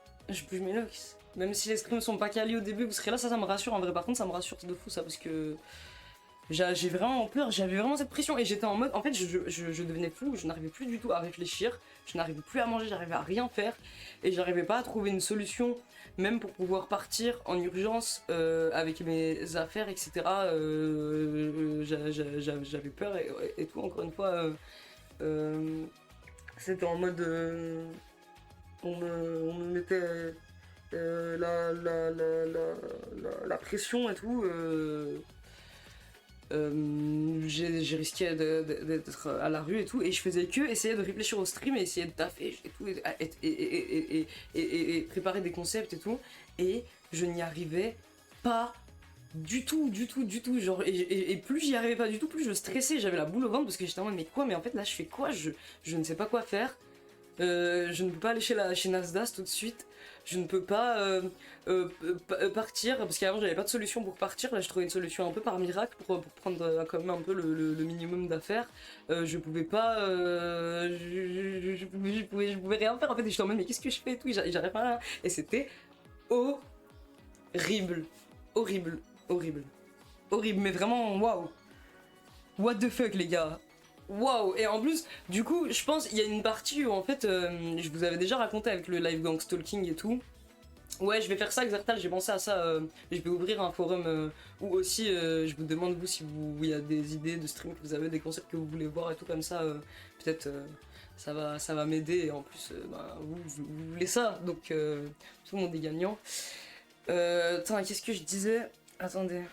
bouge mes locks, même si les streams sont pas quali au début, vous serez là, ça me rassure en vrai. Par contre, ça me rassure de fou ça parce que j'ai vraiment peur, j'avais vraiment cette pression et j'étais en mode, en fait, je devenais fou, je n'arrivais plus du tout à réfléchir, je n'arrivais plus à manger, j'arrivais à rien faire et j'arrivais pas à trouver une solution, même pour pouvoir partir en urgence avec mes affaires, etc. J'avais peur et tout, encore une fois, c'était en mode. On me mettait la pression et tout. J'ai risqué d'être à la rue et tout, et je faisais que essayer de réfléchir au stream et essayer de taffer et tout, et préparer des concepts et tout, et je n'y arrivais pas du tout, genre, et plus j'y arrivais pas du tout, plus je stressais, j'avais la boule au ventre parce que j'étais en mode mais quoi, mais en fait là je fais quoi, je ne sais pas quoi faire. Je ne peux pas aller chez Nasdaq tout de suite. Je ne peux pas partir parce qu'avant j'avais pas de solution pour partir. Là je trouvais une solution un peu par miracle pour prendre quand même un peu le minimum d'affaires. Je pouvais pas, je pouvais rien faire en fait. Et j'étais en mode mais qu'est-ce que je fais et tout. J'arrivais pas. Et c'était horrible, horrible, horrible, horrible. Mais vraiment waouh. What the fuck les gars. Waouh. Et en plus, du coup, je pense il y a une partie où en fait, je vous avais déjà raconté avec le live gang stalking et tout. Ouais, je vais faire ça, Xertal, j'ai pensé à ça. Je vais ouvrir un forum où aussi je vous demande, vous, si il y a des idées de stream que vous avez, des concepts que vous voulez voir et tout comme ça. Peut-être ça va m'aider. Et en plus, bah, vous voulez ça, donc tout le monde est gagnant. Attends, qu'est-ce que je disais? Attendez.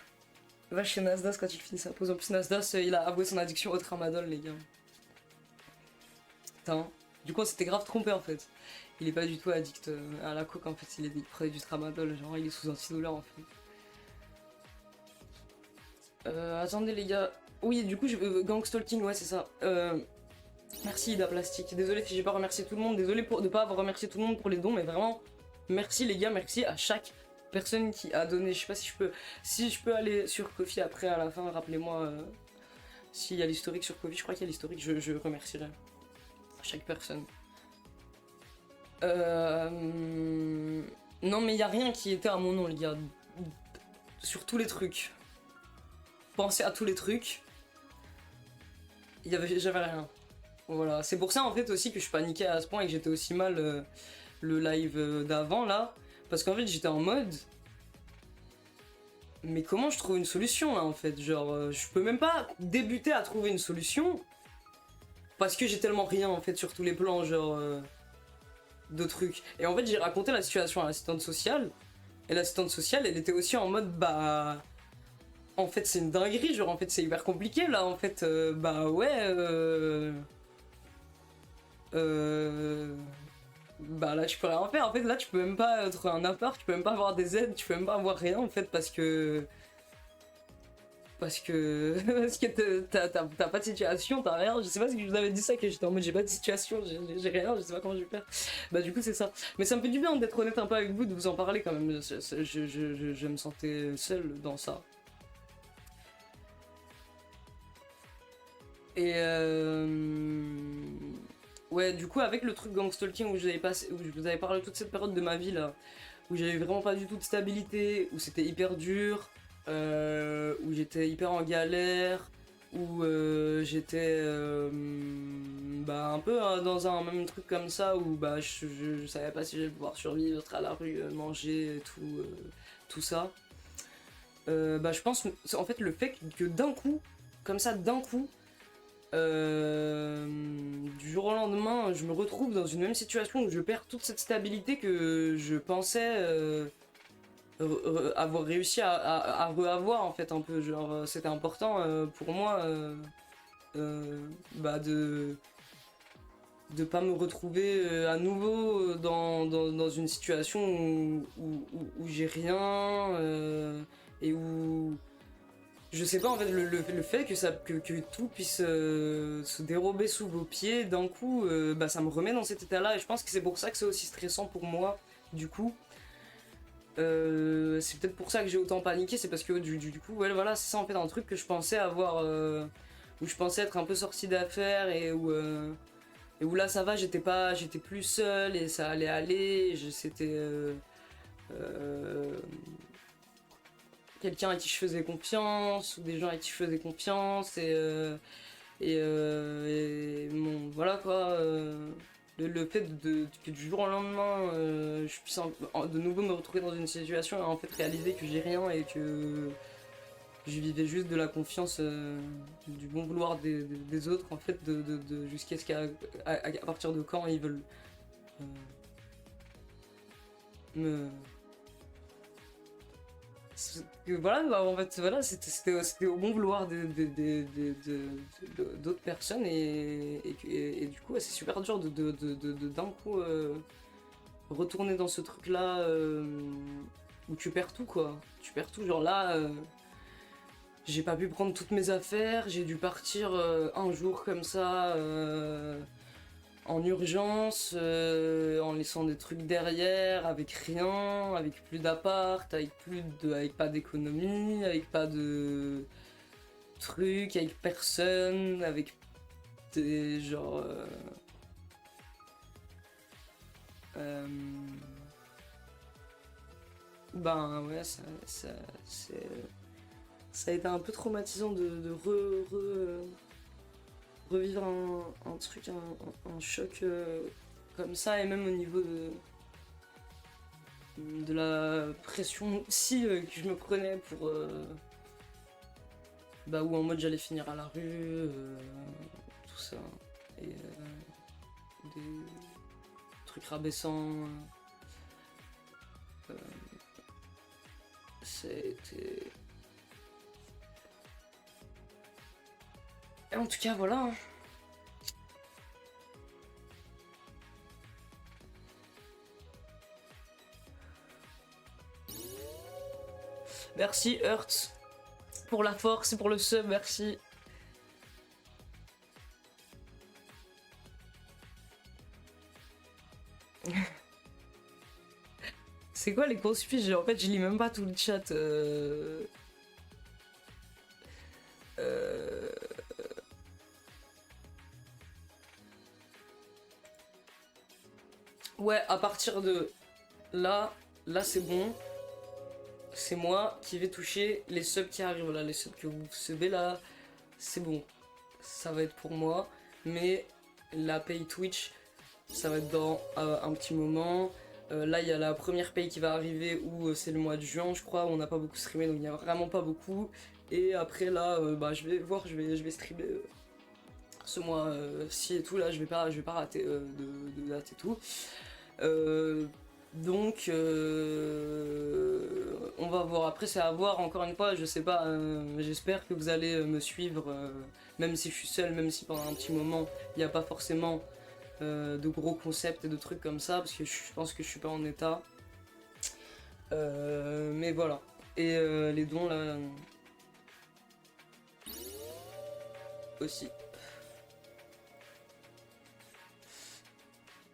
Va chez Nasdaq quand il finit sa pause. En plus, Nasdaq, il a avoué son addiction au tramadol, les gars. Putain. Du coup, on s'était grave trompé en fait. Il est pas du tout addict à la coke en fait, il prenait du tramadol, genre il est sous antidouleur en fait. Attendez les gars. Oui, du coup, gang stalking, ouais, c'est ça. Merci Ida Plastique. Désolé si j'ai pas remercié tout le monde, désolé de pas avoir remercié tout le monde pour les dons, mais vraiment, merci les gars, merci à chaque personne qui a donné. Je sais pas si je peux aller sur Kofi après à la fin, rappelez-moi s'il y a l'historique sur Kofi, je crois qu'il y a l'historique, je remercierai chaque personne. Non mais il y a rien qui était à mon nom les gars. Sur tous les trucs. Pensez à tous les trucs. J'avais rien. Voilà, c'est pour ça en fait aussi que je paniquais à ce point et que j'étais aussi mal le live d'avant là. Parce qu'en fait j'étais en mode... Mais comment je trouve une solution là en fait? Genre je peux même pas débuter à trouver une solution. Parce que j'ai tellement rien en fait sur tous les plans genre... de trucs. Et en fait j'ai raconté la situation à l'assistante sociale. Et l'assistante sociale elle était aussi en mode bah... En fait c'est une dinguerie, genre en fait c'est hyper compliqué là en fait. Bah ouais... Bah là tu peux rien faire en fait, là tu peux même pas trouver un appart, tu peux même pas avoir des aides, tu peux même pas avoir rien en fait parce que parce que t'as pas de situation, t'as rien, je sais pas si je vous avais dit ça que j'étais en mode j'ai pas de situation, j'ai rien, je sais pas comment je vais faire. Bah du coup c'est ça, mais ça me fait du bien d'être honnête un peu avec vous, de vous en parler quand même, je me sentais seul dans ça. Et ouais, du coup, avec le truc gangstalking où où je vous avais parlé de toute cette période de ma vie là, où j'avais vraiment pas du tout de stabilité, où c'était hyper dur, où j'étais hyper en galère, où j'étais bah, un peu dans un même truc comme ça, où bah, je savais pas si j'allais pouvoir survivre, être à la rue, manger, tout ça. Bah, je pense, en fait, le fait que d'un coup, comme ça, d'un coup, du jour au lendemain, je me retrouve dans une même situation où je perds toute cette stabilité que je pensais avoir réussi à re-avoir en fait un peu. Genre, c'était important pour moi bah de pas me retrouver à nouveau dans une situation où j'ai rien et où je sais pas en fait le fait que tout puisse se dérober sous vos pieds d'un coup bah ça me remet dans cet état là et je pense que c'est pour ça que c'est aussi stressant pour moi du coup c'est peut-être pour ça que j'ai autant paniqué, c'est parce que du coup ouais, voilà c'est ça en fait un truc que je pensais avoir où je pensais être un peu sorti d'affaires et où là ça va j'étais plus seul et ça allait aller c'était quelqu'un à qui je faisais confiance ou des gens à qui je faisais confiance et bon voilà quoi le fait que du jour au lendemain je puisse de nouveau me retrouver dans une situation et en fait réaliser que j'ai rien et que je vivais juste de la confiance du bon vouloir des autres en fait jusqu'à ce à partir de quand ils veulent euh, me voilà bah, en fait voilà c'était au bon vouloir d'autres personnes et du coup ouais, c'est super dur de d'un coup retourner dans ce truc là où tu perds tout quoi, tu perds tout genre là j'ai pas pu prendre toutes mes affaires, j'ai dû partir un jour comme ça en urgence, en laissant des trucs derrière, avec rien, avec plus d'appart, avec pas d'économie, avec pas de trucs, avec personne, avec des genre euh, ben ouais ça a été un peu traumatisant de revivre un truc, un choc comme ça, et même au niveau de la pression aussi que je me prenais pour bah où en mode j'allais finir à la rue, tout ça, et des trucs rabaissants. Euh, C'était... Et en tout cas voilà. Merci Hurt pour la force et pour le sub, merci. C'est quoi les conspirations? En fait, je lis même pas tout le chat. Ouais, à partir de là c'est bon. C'est moi qui vais toucher les subs qui arrivent là, les subs que vous subez là. C'est bon, ça va être pour moi. Mais la paye Twitch, ça va être dans un petit moment. Là, il y a la première paye qui va arriver où c'est le mois de juin, je crois. Où on n'a pas beaucoup streamé, donc il n'y a vraiment pas beaucoup. Et après, là, bah, je vais voir, je vais streamer ce mois-ci et tout. Là, je vais pas rater de date et tout. Donc, on va voir. Après, c'est à voir. Encore une fois, je sais pas. J'espère que vous allez me suivre, même si je suis seul, même si pendant un petit moment, il n'y a pas forcément de gros concepts et de trucs comme ça, parce que je pense que je suis pas en état. Mais voilà. Et les dons là aussi.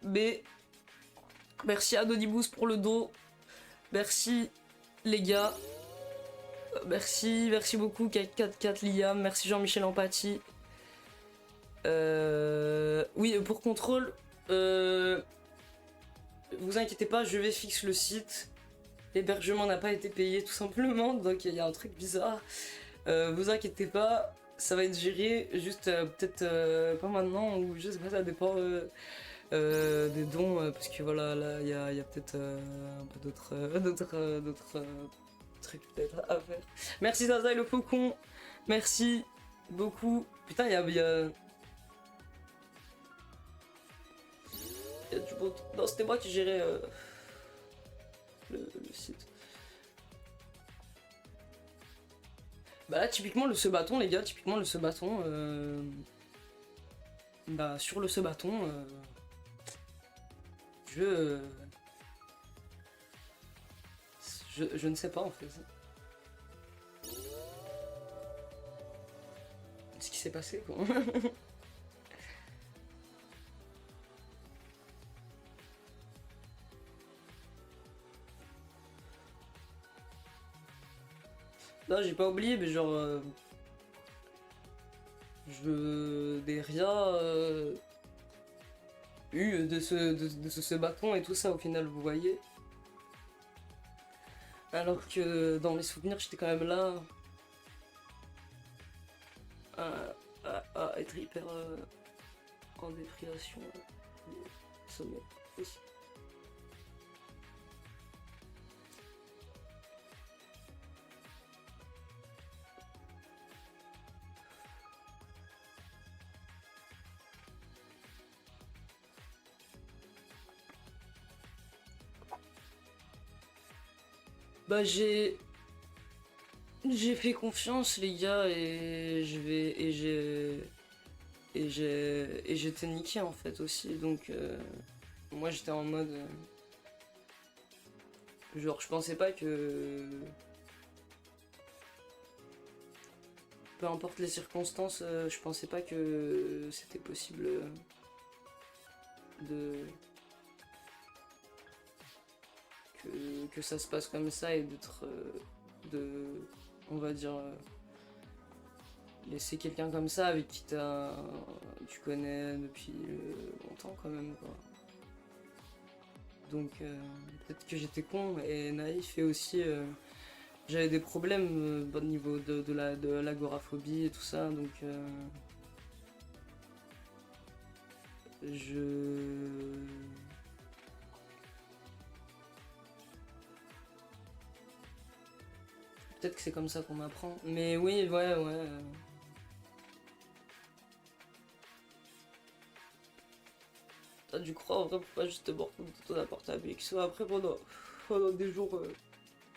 Mais merci à Dodiboost pour le dos. Merci les gars. Merci beaucoup 444 Liam. Merci Jean-Michel Empathie. Oui, pour contrôle, vous inquiétez pas, je vais fixer le site. L'hébergement n'a pas été payé tout simplement, donc il y a un truc bizarre. Vous inquiétez pas, ça va être géré, juste peut-être pas maintenant, ou je sais pas, ça dépend des dons, parce que voilà, là il y a peut-être un peu d'autres trucs peut-être à faire. Merci Zaza et le faucon, merci beaucoup. Putain, il y a du beau. Non, c'était moi qui gérais le site. Bah là, typiquement, le se-bâton, les gars, typiquement, le se-bâton. Bah, sur le se-bâton, je ne sais pas en fait. Ce qui s'est passé, quoi. Non, j'ai pas oublié, mais genre. Je n'ai rien eu de ce bâton et tout ça au final, vous voyez. Alors que dans mes souvenirs, j'étais quand même là à être hyper en dépression, sommeil aussi. Bah j'ai fait confiance les gars et j'étais niqué en fait aussi, donc moi j'étais en mode genre je pensais pas que peu importe les circonstances, je pensais pas que c'était possible de que ça se passe comme ça et d'être on va dire laisser quelqu'un comme ça avec qui tu connais depuis longtemps quand même quoi. Donc peut-être que j'étais con et naïf et aussi j'avais des problèmes au niveau de l'agoraphobie et tout ça, donc peut-être que c'est comme ça qu'on m'apprend. Mais oui, ouais. T'as dû croire en vrai pourquoi j'étais mort de ton appart avec ça. Après pendant des jours,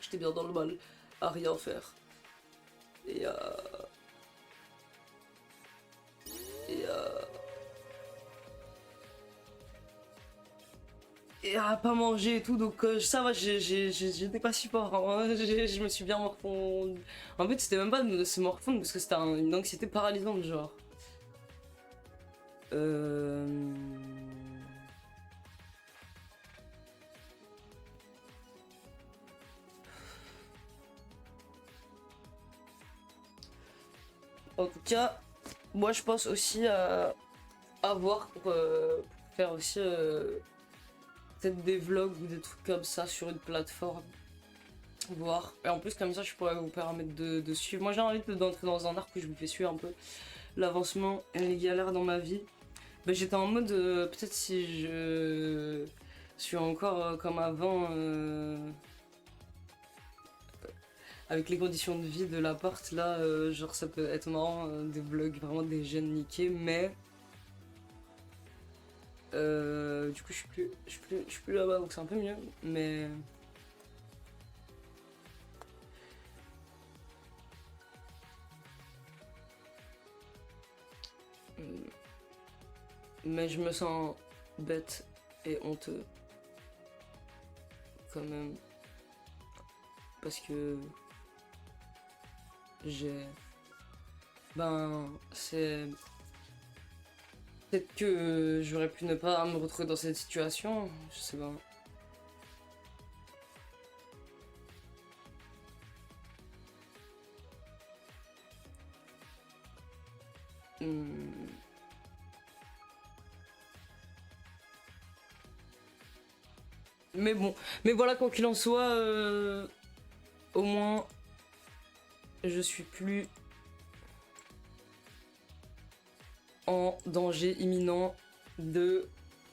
j'étais bien dans le mal, à rien faire. Et et à pas manger et tout, donc ça va, j'étais pas si fort, hein. Je me suis bien morfondu. En fait, c'était même pas de se morfondre parce que c'était une anxiété paralysante, genre. Euh... En tout cas, moi je pense aussi à voir pour faire aussi peut-être des vlogs ou des trucs comme ça sur une plateforme. Voir. Et en plus, comme ça, je pourrais vous permettre de suivre. Moi, j'ai envie d'entrer dans un arc où je vous fais suivre un peu l'avancement et les galères dans ma vie. Ben, j'étais en mode, peut-être si je suis encore comme avant, avec les conditions de vie de l'appart, là, genre ça peut être marrant, des vlogs vraiment des jeunes niqués, mais du coup, je suis plus là-bas, donc c'est un peu mieux, mais. Mais je me sens bête et honteux quand même parce que j'ai c'est peut-être que j'aurais pu ne pas me retrouver dans cette situation, je sais pas. Hmm. Mais bon, mais voilà, quoi qu'il en soit, au moins je suis plus en danger imminent de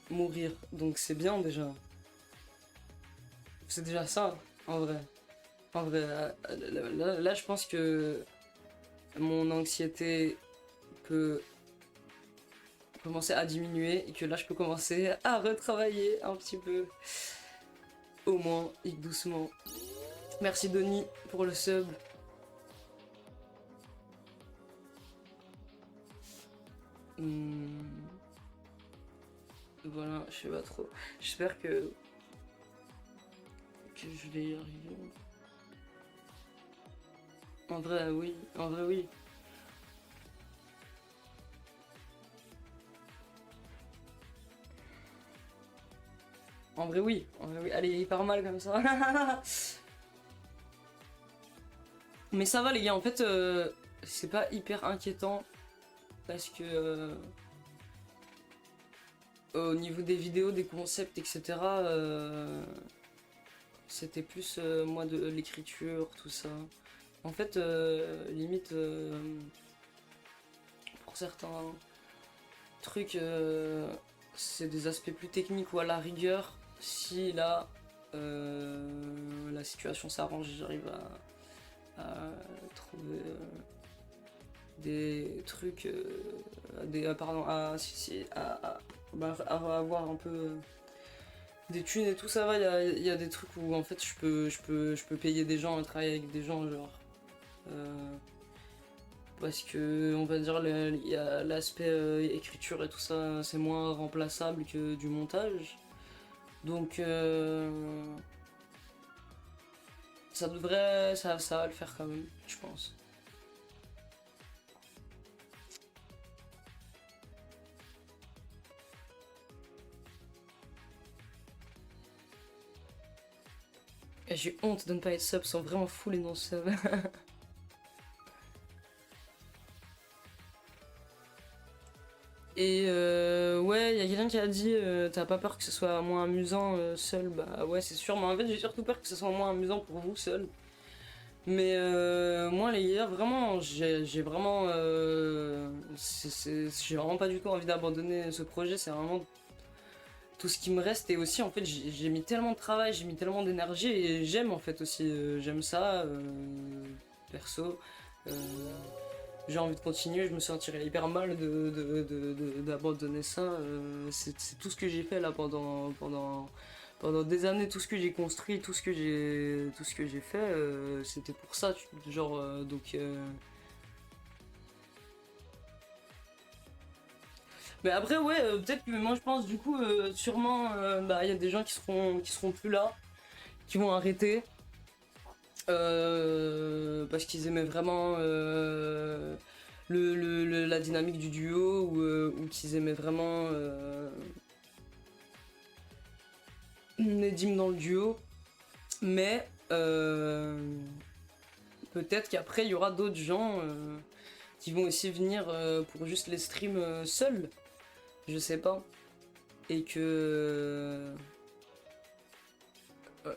mourir. Donc c'est bien déjà. C'est déjà ça, en vrai. En vrai, là, je pense que mon anxiété peut commencer à diminuer et que là, je peux commencer à retravailler un petit peu. Au moins, et doucement. Merci Denis pour le sub. Voilà, je sais pas trop. J'espère que je vais y arriver. En vrai, oui. En vrai, oui. En vrai, oui. En vrai, oui. Allez, il part mal comme ça. Mais ça va, les gars. En fait, c'est pas hyper inquiétant. Parce que au niveau des vidéos, des concepts, etc., c'était plus moi de l'écriture, tout ça. En fait, limite, pour certains trucs, c'est des aspects plus techniques ou à la rigueur, si là, la situation s'arrange, j'arrive à trouver des trucs, pardon, à avoir un peu des thunes et tout, ça va. Il y a des trucs où en fait je peux payer des gens à travailler avec des gens, genre. Parce que on va dire il y a l'aspect écriture et tout ça, c'est moins remplaçable que du montage. Donc ça va le faire quand même, je pense. Et j'ai honte de ne pas être sub, sont vraiment fous les non-sub. Et ouais, il y a quelqu'un qui a dit t'as pas peur que ce soit moins amusant seul? Bah ouais, c'est sûr, mais en fait j'ai surtout peur que ce soit moins amusant pour vous seul. Mais moi les gars, vraiment, j'ai vraiment j'ai vraiment pas du tout envie d'abandonner ce projet, c'est vraiment tout ce qui me reste. Et aussi en fait j'ai mis tellement de travail, j'ai mis tellement d'énergie et j'aime en fait aussi, j'aime ça perso. Euh, j'ai envie de continuer, je me sentirais hyper mal d'abandonner ça. C'est tout ce que j'ai fait là pendant des années, tout ce que j'ai construit, tout ce que j'ai fait, c'était pour ça, genre donc Mais après, ouais, peut-être que moi je pense du coup, sûrement, bah, il y a des gens qui seront plus là, qui vont arrêter. Parce qu'ils aimaient vraiment la dynamique du duo ou qu'ils aimaient vraiment Nedim dans le duo. Mais peut-être qu'après il y aura d'autres gens qui vont aussi venir pour juste les streams seuls. Je sais pas. Et que... Euh,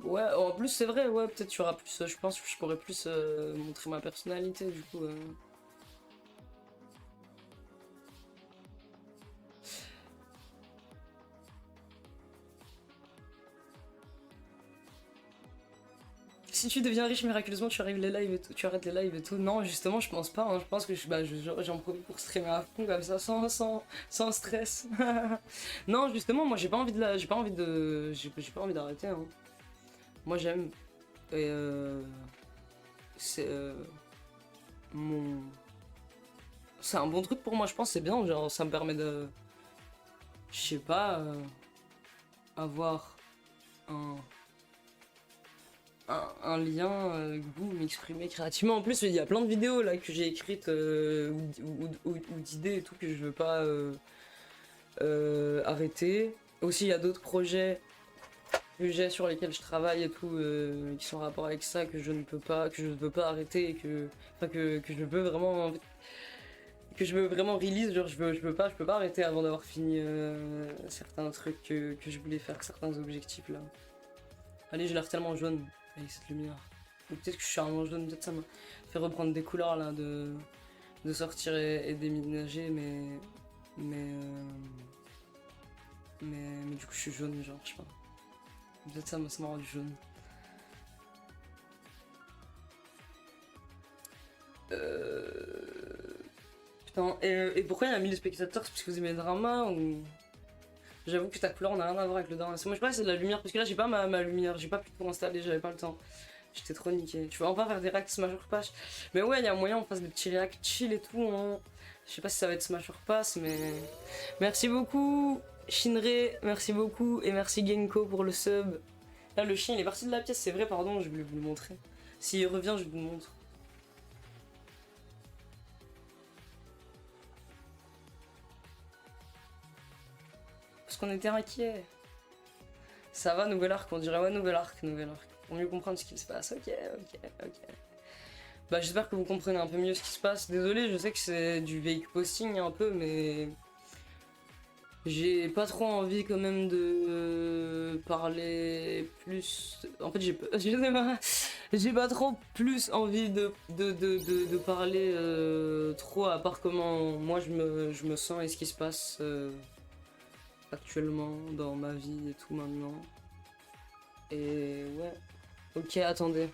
ouais, en plus c'est vrai, ouais, peut-être tu auras plus, je pense que je pourrais plus montrer ma personnalité du coup. Si tu deviens riche miraculeusement, tu arrives les lives et tout, tu arrêtes les lives et tout. Non, justement, je pense pas. Hein. Je pense que j'en profite pour streamer à fond comme ça, sans stress. Non, justement, moi j'ai pas envie de j'ai pas envie de, j'ai pas envie d'arrêter. Hein. Moi j'aime. Et c'est mon, c'est un bon truc pour moi. Je pense que c'est bien. Genre, ça me permet de, je sais pas, avoir un un lien avec vous, m'exprimer créativement. En plus, il y a plein de vidéos là que j'ai écrites ou d'idées et tout que je veux pas arrêter. Aussi, il y a d'autres projets que j'ai sur lesquels je travaille et tout qui sont en rapport avec ça que je ne peux pas, que je ne veux pas arrêter et que je veux vraiment que je veux vraiment release. Genre, je peux pas arrêter avant d'avoir fini certains trucs que je voulais faire, certains objectifs là. Allez, j'ai l'air tellement jaune avec cette lumière. Ou peut-être que je suis un jaune, peut-être ça m'a fait reprendre des couleurs là, de sortir et déménager, mais du coup je suis jaune, genre, je sais pas. Peut-être ça m'a rendu jaune. Putain, et pourquoi il y a 1000 spectateurs? C'est parce que vous aimez le drama ou... J'avoue que ta couleur n'a rien à voir avec le drama. Moi je sais pas, c'est de la lumière, parce que là j'ai pas ma lumière, j'ai pas pu tout installer, j'avais pas le temps. J'étais trop niqué. Tu vas enfin faire des reacts Smash or Pass. Mais ouais, il y a moyen on fasse des petits reacts chill et tout. Hein. Je sais pas si ça va être Smash or Pass, mais... Merci beaucoup Shinre, merci beaucoup. Et merci Genko pour le sub. Là le chien il est parti de la pièce, c'est vrai, pardon, je voulais vous le montrer. S'il revient, je vous le montre. Parce qu'on était inquiets. Ça va, nouvel arc, on dirait ouais, nouvel arc. Pour mieux comprendre ce qui se passe. Ok. Bah j'espère que vous comprenez un peu mieux ce qui se passe. Désolé, je sais que c'est du fake posting un peu, mais j'ai pas trop envie quand même de parler plus. En fait, j'ai pas trop plus envie de parler trop, à part comment moi je me sens et ce qui se passe actuellement dans ma vie et tout maintenant. Et ouais. Ok, attendez.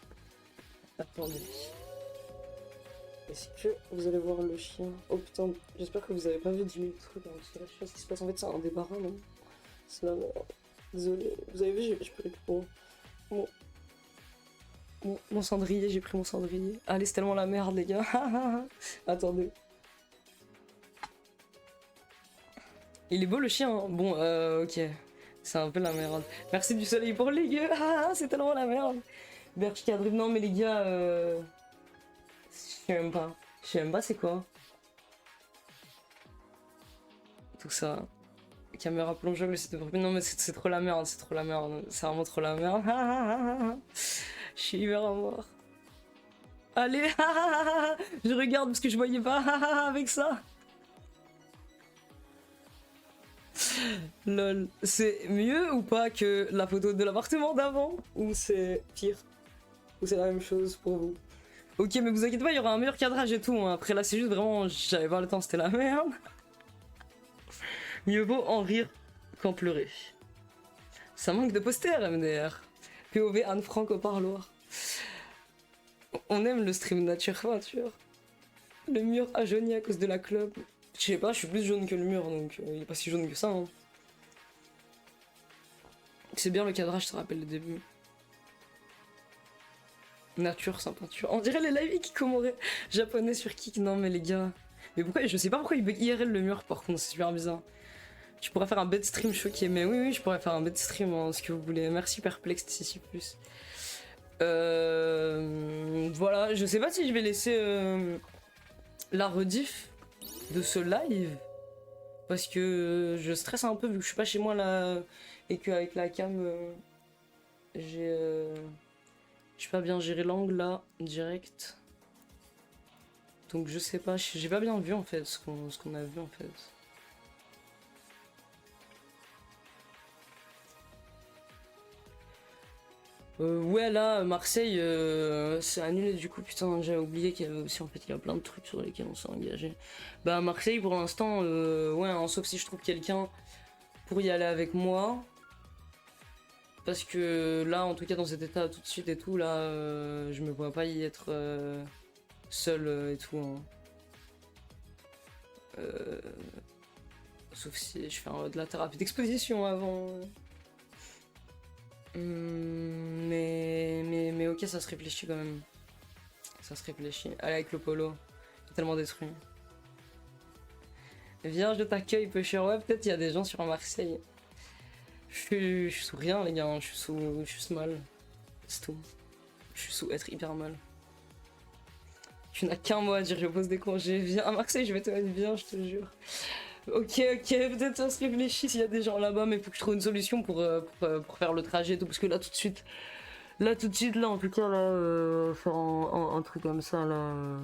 Est-ce que vous allez voir le chien? Oh putain, j'espère que vous avez pas vu 10 000 trucs, hein, parce que là je sais pas ce qui se passe. En fait, c'est un débarras, non? C'est la merde. Désolé. Vous avez vu, j'ai pris mon cendrier, j'ai pris mon cendrier. Allez, c'est tellement la merde, les gars. Attendez. Il est beau le chien, hein. Bon, ok. C'est un peu la merde. Merci du soleil pour les gars. C'est tellement la merde. Berch cadre. Non, mais les gars, je sais même pas. Je sais même pas c'est quoi. Tout ça. Caméra plongeable, c'est non mais c'est trop la merde, c'est trop la merde. C'est vraiment trop la merde. Je suis hyper à mort. Allez, je regarde parce que je voyais pas avec ça. Lol. C'est mieux ou pas que la photo de l'appartement d'avant? Ou c'est pire? Ou c'est la même chose pour vous? Ok, mais vous inquiétez pas, il y aura un meilleur cadrage et tout. Hein. Après là, c'est juste vraiment, j'avais pas le temps, c'était la merde. Mieux vaut en rire qu'en pleurer. Ça manque de posters, MDR. POV Anne-Franck au parloir. On aime le stream nature peinture. Le mur a jauni à cause de la clope. Je sais pas, je suis plus jaune que le mur, donc il est pas si jaune que ça. Hein. C'est bien le cadrage, ça rappelle le début. Nature sans peinture. On dirait les live qui commémoraient japonais sur Kik. Non mais les gars. Mais pourquoi, je sais pas pourquoi il bug IRL le mur par contre, c'est super bizarre. Tu pourrais faire un bed stream choqué, mais oui, je pourrais faire un bed stream, hein, ce que vous voulez. Merci Perplex ici plus. Voilà, je sais pas si je vais laisser la rediff de ce live. Parce que je stresse un peu vu que je suis pas chez moi là et qu'avec la cam, j'ai pas bien géré l'angle là, direct. Donc je sais pas, j'ai pas bien vu en fait ce qu'on a vu en fait. Ouais là, Marseille, c'est annulé du coup, putain j'avais oublié qu'il y avait aussi en fait il y a plein de trucs sur lesquels on s'est engagé. Bah Marseille pour l'instant, ouais, hein, sauf si je trouve quelqu'un pour y aller avec moi. Parce que là, en tout cas dans cet état tout de suite et tout, là, je me vois pas y être seul et tout. Hein. Sauf si je fais de la thérapie d'exposition avant. Mais ok, ça se réfléchit quand même. Ça se réfléchit. Allez, avec le polo. Tellement détruit. Viens, je t'accueille, peu cher. Ouais, peut-être il y a des gens sur Marseille. Je suis sous rien, les gars. Je suis sous mal. C'est tout. Je suis sous être hyper mal. Tu n'as qu'un mot à dire, je pose des congés. Viens à Marseille, je vais te mettre bien, je te jure. Ok, peut-être ça se réfléchit s'il y a des gens là-bas, mais faut que je trouve une solution pour faire le trajet et tout, parce que là tout de suite, là en tout cas, là, faire un truc comme ça, là,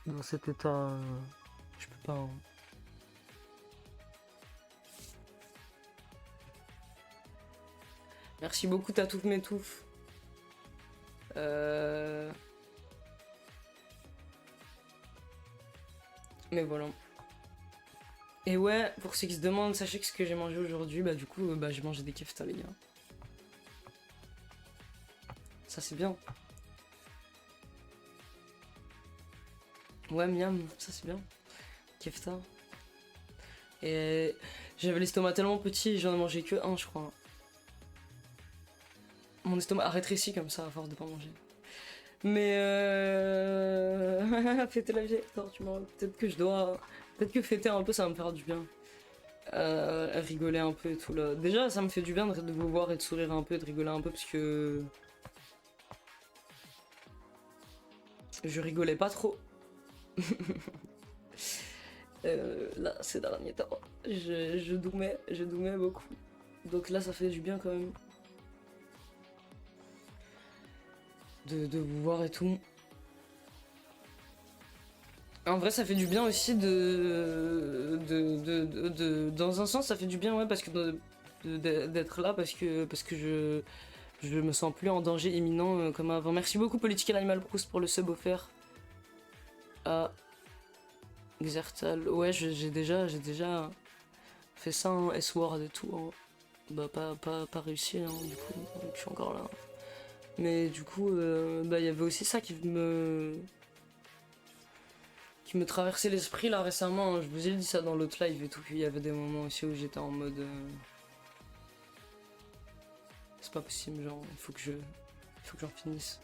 dans cet état, je peux pas. Hein. Merci beaucoup, Tatouf Métouf. Mais voilà. Et ouais, pour ceux qui se demandent, sachez que ce que j'ai mangé aujourd'hui, bah du coup, j'ai mangé des kefta, les gars. Ça c'est bien. Ouais, miam, ça c'est bien. Kefta. Et j'avais l'estomac tellement petit, j'en ai mangé que un, je crois. Mon estomac a rétréci comme ça à force de pas manger. Mais fêter la vie, Hector, tu m'en... Peut-être que je dois... Peut-être que fêter un peu, ça va me faire du bien. Rigoler un peu et tout là. Déjà, ça me fait du bien de vous voir et de sourire un peu et de rigoler un peu parce que... Je rigolais pas trop. Là, ces derniers temps, je doumais beaucoup. Donc là, ça fait du bien quand même. De vous voir et tout. En vrai, ça fait du bien aussi dans un sens, ça fait du bien, ouais, parce que d'être là, parce que je me sens plus en danger imminent comme avant. Merci beaucoup, Political Animal Proust, pour le sub offert. À Xertal. Ouais, j'ai déjà fait ça, hein, S-Word et tout. Hein. Bah, pas réussi, hein, du coup, donc je suis encore là. Mais du coup, il y avait aussi ça qui me traversait l'esprit là récemment. Je vous ai dit ça dans l'autre live et tout, qu'il y avait des moments aussi où j'étais en mode c'est pas possible, genre il faut que j'en finisse.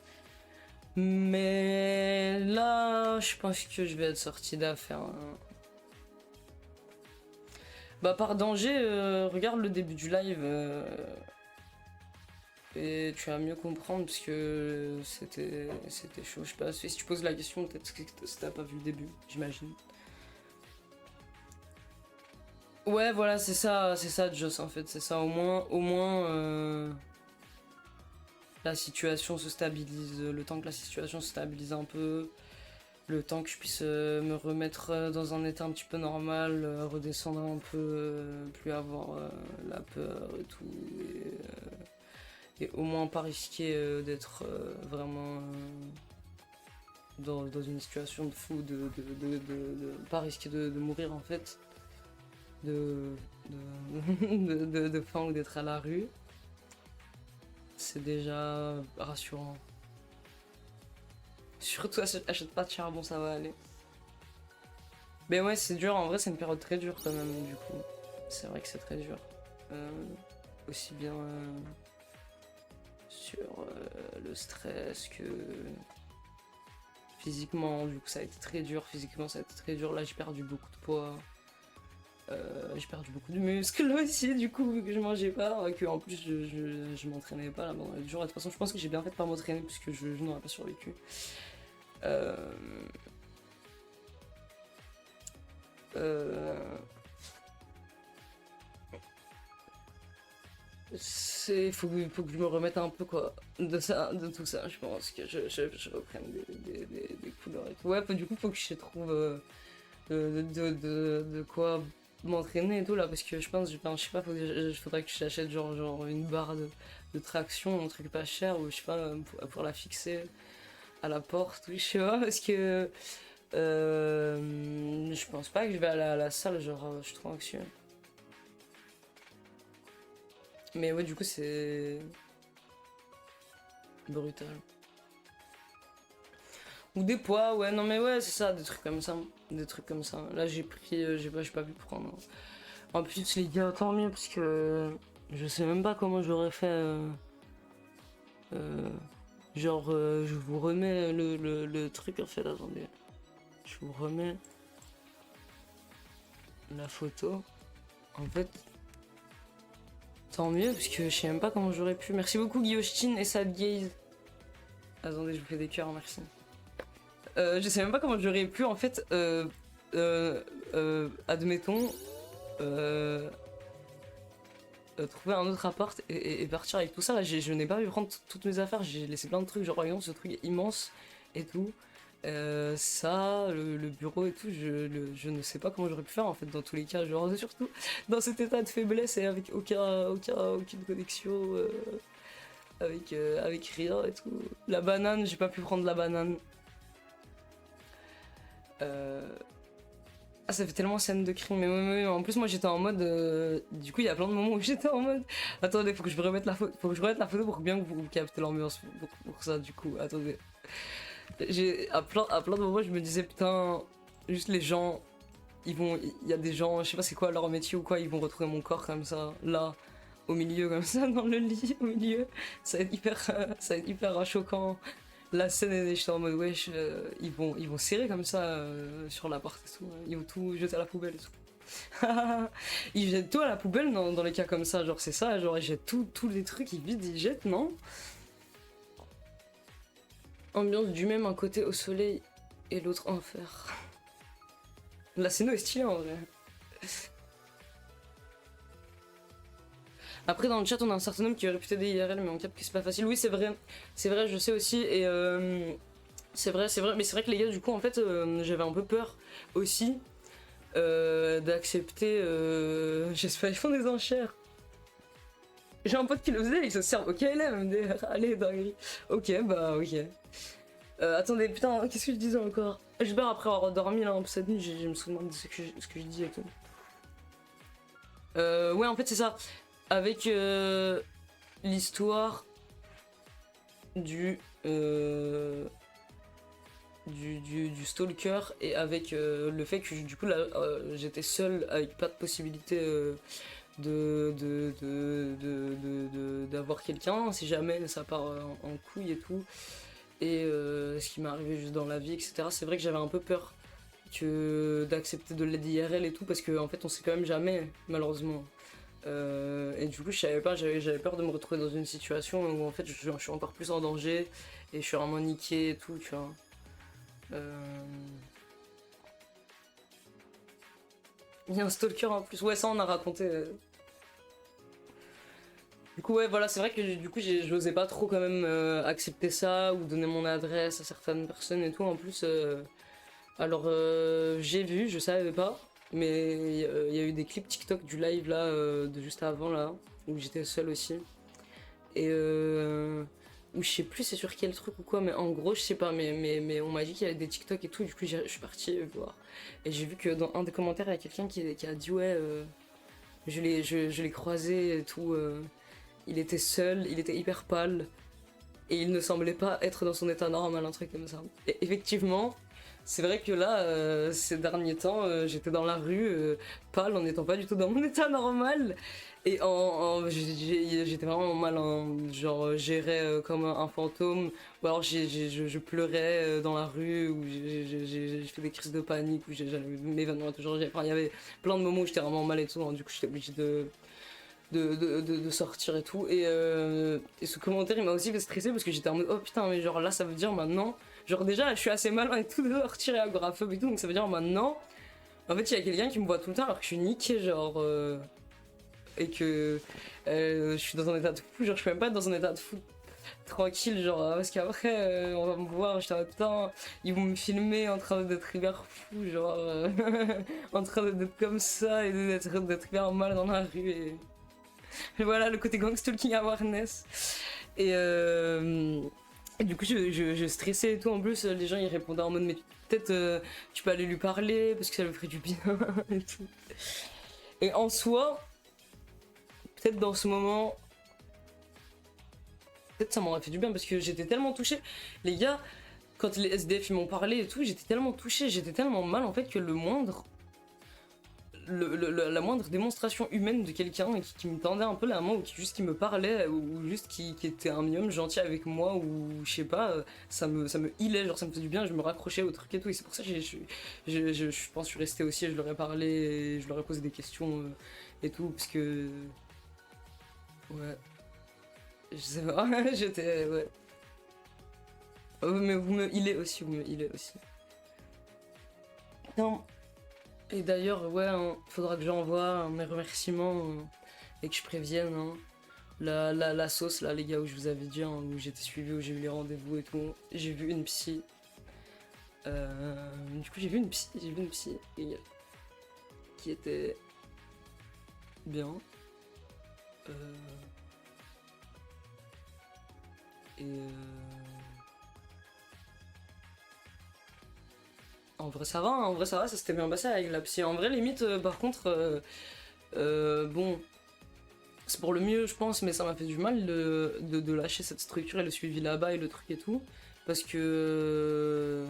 Mais là, je pense que je vais être sorti d'affaire. Hein. Bah par danger, regarde le début du live et tu vas mieux comprendre parce que c'était chaud. Je sais pas, si tu poses la question, peut-être que t'as pas vu le début, j'imagine. Ouais, voilà, c'est ça, Joss, en fait, c'est ça. Au moins, la situation se stabilise, le temps que la situation se stabilise un peu, le temps que je puisse me remettre dans un état un petit peu normal, redescendre un peu, plus avoir la peur et tout, et au moins pas risquer d'être vraiment dans une situation de fou, de pas risquer de mourir en fait, de faim ou d'être à la rue. C'est déjà rassurant. Surtout achète pas de charbon, ça va aller. Mais ouais, c'est dur, en vrai c'est une période très dure quand même du coup. C'est vrai que c'est très dur. Aussi bien sur le stress que physiquement, du coup ça a été très dur, physiquement ça a été très dur, là j'ai perdu beaucoup de poids, j'ai perdu beaucoup de muscles aussi du coup vu que je mangeais pas, que en plus je m'entraînais pas là pendant les jours, de toute façon je pense que j'ai bien fait de pas m'entraîner puisque je n'aurais pas survécu. Faut que je me remette un peu quoi de ça, de tout ça. Je pense que je reprenne des couleurs et tout. Ouais, du coup, faut que je trouve de quoi m'entraîner et tout là, parce que je pense, enfin, je sais pas, faudrait que j'achète genre une barre de traction, un truc pas cher, ou je sais pas, pour la fixer à la porte, ou je sais pas, parce que je pense pas que je vais aller à la salle, genre, je suis trop anxieux. Mais ouais, du coup, c'est brutal. Ou des poids, ouais, non mais ouais, c'est ça, des trucs comme ça. Des trucs comme ça. Là, j'ai pris, j'ai pas pu prendre. En plus, les gars, tant mieux, parce que je sais même pas comment j'aurais fait. Genre, je vous remets le truc, en fait, attendez. Je vous remets la photo. En fait, tant mieux, parce que je sais même pas comment j'aurais pu. Merci beaucoup, Guillaume et Sad Gaze. Attendez, je vous fais des cœurs, merci. Je sais même pas comment j'aurais pu, en fait, admettons, trouver un autre appart et partir avec tout ça. Là, je n'ai pas pu prendre toutes mes affaires, j'ai laissé plein de trucs, genre par exemple ce truc immense et tout. Ça, le bureau et tout, je ne sais pas comment j'aurais pu faire en fait dans tous les cas, genre surtout dans cet état de faiblesse et avec aucune connexion, avec rien et tout. La banane, j'ai pas pu prendre la banane. Ah, ça fait tellement scène de crime, mais ouais, en plus moi j'étais en mode, du coup il y a plein de moments où j'étais en mode, attendez, faut que je remette la photo, pour bien que vous captez l'ambiance pour ça, du coup, attendez. À plein de moments je me disais putain, juste les gens, il y a des gens, je sais pas c'est quoi leur métier ou quoi, ils vont retrouver mon corps comme ça, là, au milieu comme ça, dans le lit, au milieu, ça va être hyper choquant. La scène, j'étais en mode wesh, ils vont serrer comme ça sur la porte et tout, ils vont tout jeter à la poubelle et tout. Ils jettent tout à la poubelle dans les cas comme ça, genre c'est ça, genre ils jettent tous les trucs, ils vident, ils jettent, non? Ambiance du même, un côté au soleil et l'autre enfer. La scène est stylée en vrai. Après dans le chat on a un certain nombre qui est réputé des IRL mais on capte que c'est pas facile. Oui c'est vrai, je sais aussi et c'est vrai, mais c'est vrai que les gars du coup en fait j'avais un peu peur aussi d'accepter, j'espère ils font des enchères. J'ai un pote qui le faisait, il se sert au KLM, MDR, allez dinguerie. Ok bah ok. Attendez putain qu'est-ce que je disais encore? J'espère après avoir dormi là cette nuit je me souviens de ce que je dis et tout. Ouais en fait c'est ça. Avec l'histoire du stalker et avec le fait que du coup là j'étais seule avec pas de possibilité d'avoir quelqu'un si jamais ça part en couille et tout et ce qui m'est arrivé juste dans la vie etc. C'est vrai que j'avais un peu peur d'accepter de l'aide IRL et tout parce qu'en fait on sait quand même jamais malheureusement. Et du coup je savais pas, j'avais peur de me retrouver dans une situation où en fait je suis encore plus en danger et je suis vraiment niqué et tout tu vois. Il y a un stalker en plus, ouais ça on a raconté. Du coup ouais voilà c'est vrai que du coup j'osais pas trop quand même accepter ça ou donner mon adresse à certaines personnes et tout en plus. Alors j'ai vu, je savais pas. Mais il y a eu des clips TikTok du live là, de juste avant là, où j'étais seule aussi. Et où je sais plus c'est sur quel truc ou quoi, mais en gros je sais pas, mais on m'a dit qu'il y avait des TikTok et tout, du coup je suis partie voir. Et j'ai vu que dans un des commentaires il y a quelqu'un qui a dit ouais, je l'ai croisé et tout, il était seul, il était hyper pâle, et il ne semblait pas être dans son état normal, un truc comme ça. Et effectivement, c'est vrai que là, ces derniers temps, j'étais dans la rue, pâle, en n'étant pas du tout dans mon état normal. Et j'étais vraiment mal, hein. Genre j'errais comme un fantôme, ou alors je pleurais dans la rue, ou j'ai fait des crises de panique, ou j'avais mes vêtements toujours. Enfin, il y avait plein de moments où j'étais vraiment mal et tout, hein. Du coup j'étais obligée de sortir et tout. Et ce commentaire il m'a aussi fait stresser parce que j'étais en mode oh putain, mais genre là ça veut dire maintenant, genre déjà je suis assez malin et tout de sortir et agoraphobe et tout, donc ça veut dire maintenant, en fait il y a quelqu'un qui me voit tout le temps alors que je suis niquée, genre. Et que je suis dans un état de fou, genre je suis même pas dans un état de fou tranquille, genre parce qu'après on va me voir, j'étais en mode putain, ils vont me filmer en train d'être hyper fou, genre en train d'être comme ça et d'être hyper mal dans la rue et voilà le côté gangstalking awareness et du coup je stressais et tout, en plus les gens ils répondaient en mode mais peut-être tu peux aller lui parler parce que ça lui ferait du bien et tout. Et en soi, peut-être dans ce moment, peut-être ça m'aurait fait du bien parce que j'étais tellement touchée. Les gars, quand les SDF ils m'ont parlé et tout, j'étais tellement touchée, j'étais tellement mal en fait que la moindre démonstration humaine de quelqu'un qui me tendait un peu la main ou qui me parlait ou juste qui était un minimum gentil avec moi ou je sais pas, ça me healait, genre ça me faisait du bien, je me raccrochais au truc et tout. Et c'est pour ça que je pense que je suis resté aussi, et je leur ai parlé, et je leur ai posé des questions et tout parce que ouais. Je sais pas, j'étais. Ouais. Oh, mais vous me healez aussi, vous me healez aussi. Non. Et d'ailleurs, ouais, hein, faudra que j'envoie mes remerciements et que je prévienne hein, la sauce, là, les gars, où je vous avais dit, hein, où j'étais suivi, où j'ai eu les rendez-vous et tout. J'ai vu une psy. Du coup, j'ai vu une psy qui était bien. Et. En vrai ça va, hein, en vrai ça va, ça s'était bien passé avec la psy. En vrai limite par contre, bon, c'est pour le mieux je pense, mais ça m'a fait du mal de lâcher cette structure et le suivi là-bas et le truc et tout. Parce que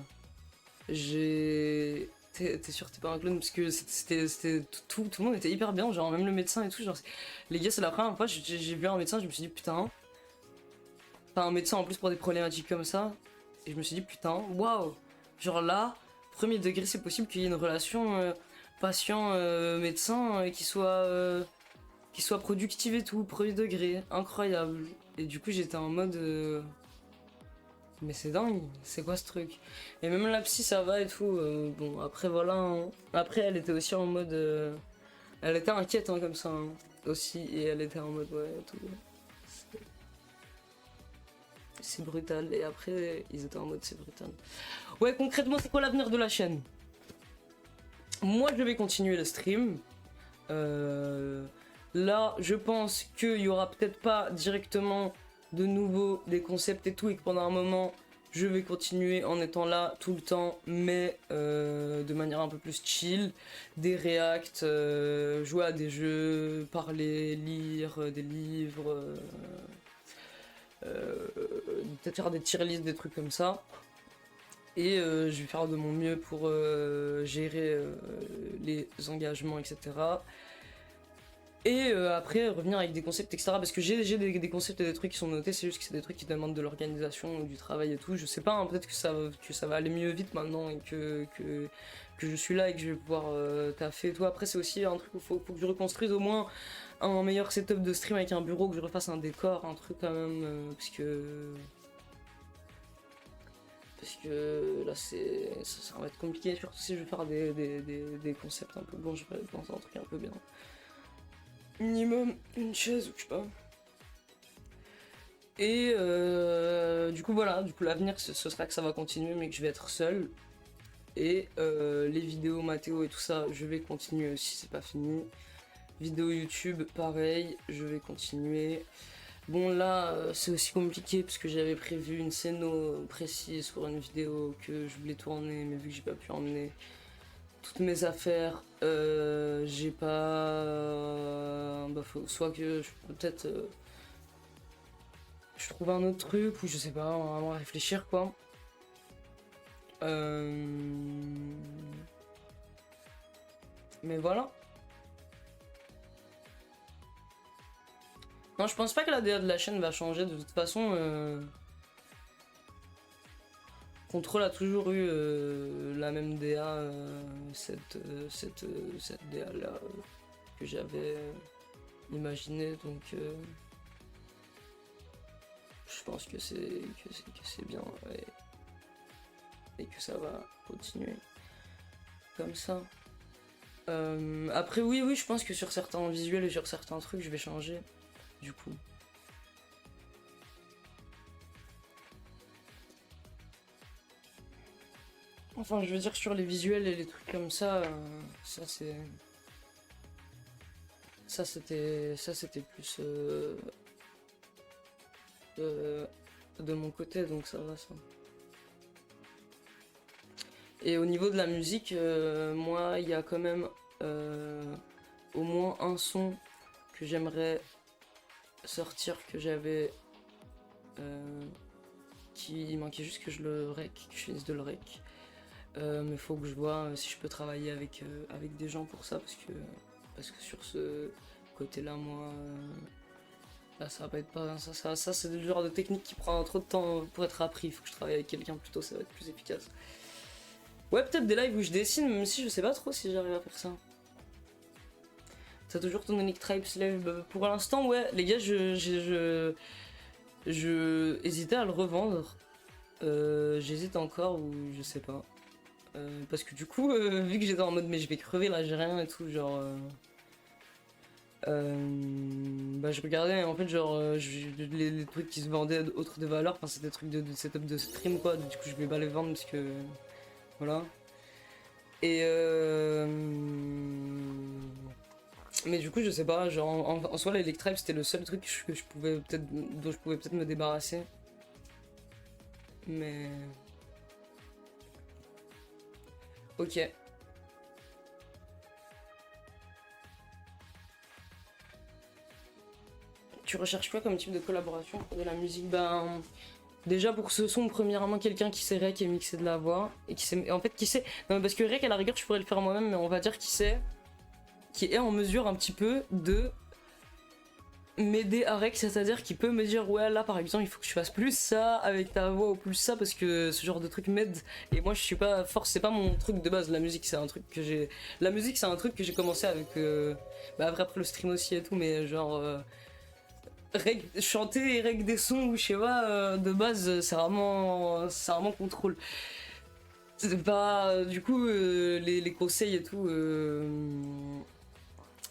j'ai... T'es sûr que t'es pas un clone? Parce que c'était tout le monde était hyper bien, genre même le médecin et tout. Genre, les gars, c'est la première fois j'ai vu un médecin, je me suis dit putain, pas un médecin en plus pour des problématiques comme ça. Et je me suis dit putain, waouh, genre là, premier degré, c'est possible qu'il y ait une relation patient-médecin qui soit productive et tout, premier degré, incroyable. Et du coup, j'étais en mode. Mais c'est dingue, c'est quoi ce truc? Et même la psy, ça va et tout. Bon, après, voilà. Hein. Après, elle était aussi en mode. Elle était inquiète, hein, comme ça, hein, aussi. Et elle était en mode, ouais, tout. C'est brutal. Et après, ils étaient en mode, c'est brutal. Ouais, concrètement, c'est quoi l'avenir de la chaîne? Moi, je vais continuer le stream. Là, je pense qu'il y aura peut-être pas directement de nouveau des concepts et tout, et que pendant un moment, je vais continuer en étant là tout le temps, mais de manière un peu plus chill. Des reacts, jouer à des jeux, parler, lire des livres, peut-être faire des tier lists, des trucs comme ça. Et je vais faire de mon mieux pour gérer les engagements, etc. Et après revenir avec des concepts, etc. Parce que j'ai des concepts et des trucs qui sont notés, c'est juste que c'est des trucs qui demandent de l'organisation, du travail et tout. Je sais pas, hein, peut-être que ça va aller mieux vite maintenant et que je suis là et que je vais pouvoir taffer et tout. Après, c'est aussi un truc où faut que je reconstruise au moins un meilleur setup de stream avec un bureau, que je refasse un décor, un truc quand même, parce que là ça va être compliqué, surtout si je veux faire des concepts un peu bons, je vais penser à un truc un peu bien. Minimum une chaise ou je sais pas. Et du coup voilà, du coup l'avenir ce sera que ça va continuer mais que je vais être seul. Et les vidéos Mathéo et tout ça, je vais continuer aussi, c'est pas fini. Vidéo YouTube, pareil, je vais continuer. Bon là c'est aussi compliqué parce que j'avais prévu une scène précise pour une vidéo que je voulais tourner, mais vu que j'ai pas pu emmener toutes mes affaires, j'ai pas... Bah, soit que peut-être je trouve un autre truc ou je sais pas, on va vraiment réfléchir quoi. Mais voilà. Non, je pense pas que la DA de la chaîne va changer. De toute façon, Control a toujours eu la même DA, cette DA là que j'avais imaginé, donc je pense que c'est bien, ouais, et que ça va continuer comme ça. Après oui, je pense que sur certains visuels et sur certains trucs je vais changer du coup. Enfin, je veux dire, sur les visuels et les trucs comme ça, ça c'est. Ça c'était plus de mon côté, donc ça va ça. Et au niveau de la musique, moi, il y a quand même au moins un son que j'aimerais sortir, que j'avais. Qui manquait juste que je le rec, que je finisse de le rec. Mais faut que je vois si je peux travailler avec des gens pour ça, parce que sur ce côté-là, moi, là, ça va pas être pas ça c'est le genre de technique qui prend trop de temps pour être appris. Il faut que je travaille avec quelqu'un plutôt, ça va être plus efficace. Ouais, peut-être des lives où je dessine, même si je sais pas trop si j'arrive à faire ça. T'as toujours ton Unique Tribe Slave? Pour l'instant, ouais, les gars, je hésitais à le revendre. J'hésite encore ou je sais pas. Parce que du coup, vu que j'étais en mode mais je vais crever là, j'ai rien et tout, genre. Bah je regardais en fait genre les trucs qui se vendaient autres de valeur, enfin c'était des trucs de setup de stream quoi, du coup je vais pas les vendre parce que voilà. Et mais du coup je sais pas, genre en soi l'Electribe c'était le seul truc que je pouvais peut-être dont je pouvais peut-être me débarrasser. Mais ok. Tu recherches quoi comme type de collaboration pour de la musique? Ben déjà pour ce son, premièrement quelqu'un qui sait rec et mixer de la voix et qui sait, en fait qui sait, non, parce que rec à la rigueur je pourrais le faire moi-même, mais on va dire qui sait, qui est en mesure un petit peu de m'aider à rec, c'est-à-dire qu'il peut me dire ouais là par exemple il faut que tu fasses plus ça avec ta voix ou plus ça parce que ce genre de truc m'aide, et moi je suis pas force, c'est pas mon truc de base. La musique c'est un truc que j'ai, la musique c'est un truc que j'ai commencé avec bah après le stream aussi et tout, mais genre chanter et rec des sons ou je sais pas, de base c'est vraiment contrôle. C'est pas du coup les conseils et tout,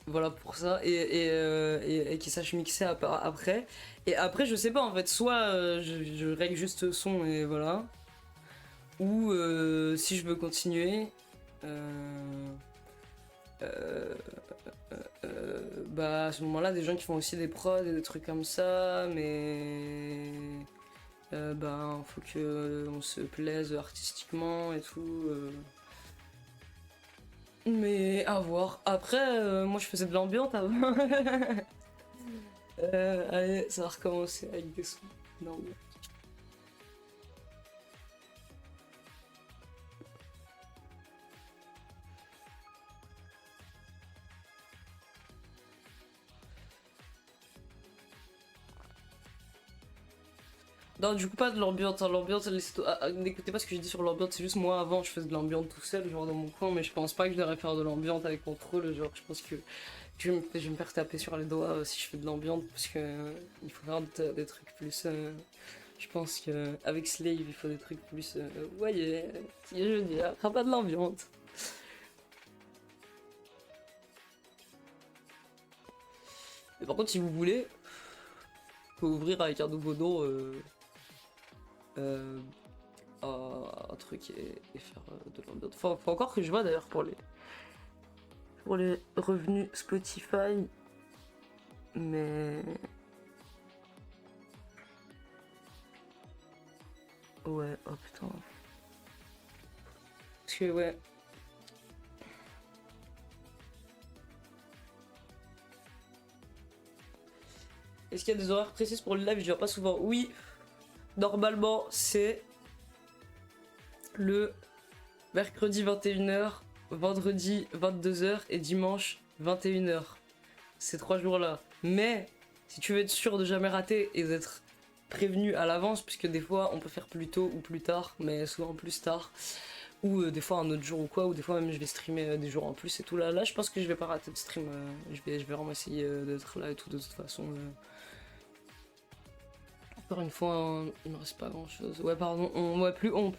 voilà pour ça, et qui sache mixer après. Et après je sais pas en fait, soit je règle juste son et voilà, ou si je veux continuer, euh, bah à ce moment-là des gens qui font aussi des prods et des trucs comme ça, mais ben faut que on se plaise artistiquement et tout. Mais à voir. Après, moi je faisais de l'ambiance avant. Allez, ça va recommencer avec des sons d'ambiance. Non, du coup, pas de l'ambiance. Hein. L'ambiance, n'écoutez pas ce que j'ai dit sur l'ambiance, c'est juste moi avant, je faisais de l'ambiance tout seul, genre dans mon coin, mais je pense pas que je devrais faire de l'ambiance avec contrôle. Genre, je pense que je vais me faire taper sur les doigts si je fais de l'ambiance, parce que il faut faire des trucs plus. Je pense que avec Slave, il faut des trucs plus. Ouais, je veux dire, pas de l'ambiance. Mais par contre, si vous voulez, vous pouvez ouvrir avec un nouveau nom. Euh, un truc et faire de l'ambiance. Faut encore que je vois d'ailleurs pour les revenus Spotify, mais ouais, oh putain, parce que ouais. Est-ce qu'il y a des horaires précises pour le live? Je viens pas souvent. Oui, normalement c'est le mercredi 21h, vendredi 22h et dimanche 21h. Ces 3 jours-là. Mais si tu veux être sûr de jamais rater et d'être prévenu à l'avance, puisque des fois on peut faire plus tôt ou plus tard, mais souvent plus tard, ou des fois un autre jour ou quoi, ou des fois même je vais streamer des jours en plus et tout. Là je pense que je vais pas rater de stream, je vais vraiment essayer d'être là et tout de toute façon. Encore une fois, il me reste pas grand chose. Ouais, pardon, ouais, plus on.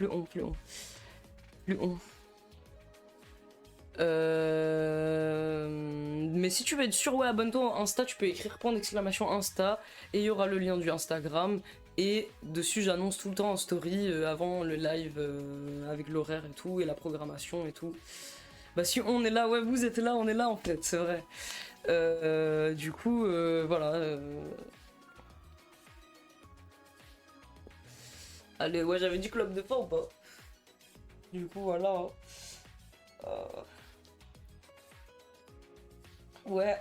Mais si tu veux être sûr, ouais, abonne-toi à Insta, tu peux écrire point d'exclamation Insta et il y aura le lien du Instagram. Et dessus, j'annonce tout le temps en story avant le live avec l'horaire et tout et la programmation et tout. Bah, si on est là, ouais, vous êtes là, on est là en fait, c'est vrai. Du coup, voilà. Allez, ouais, j'avais dit club de fin ou pas? Du coup, voilà. Ouais.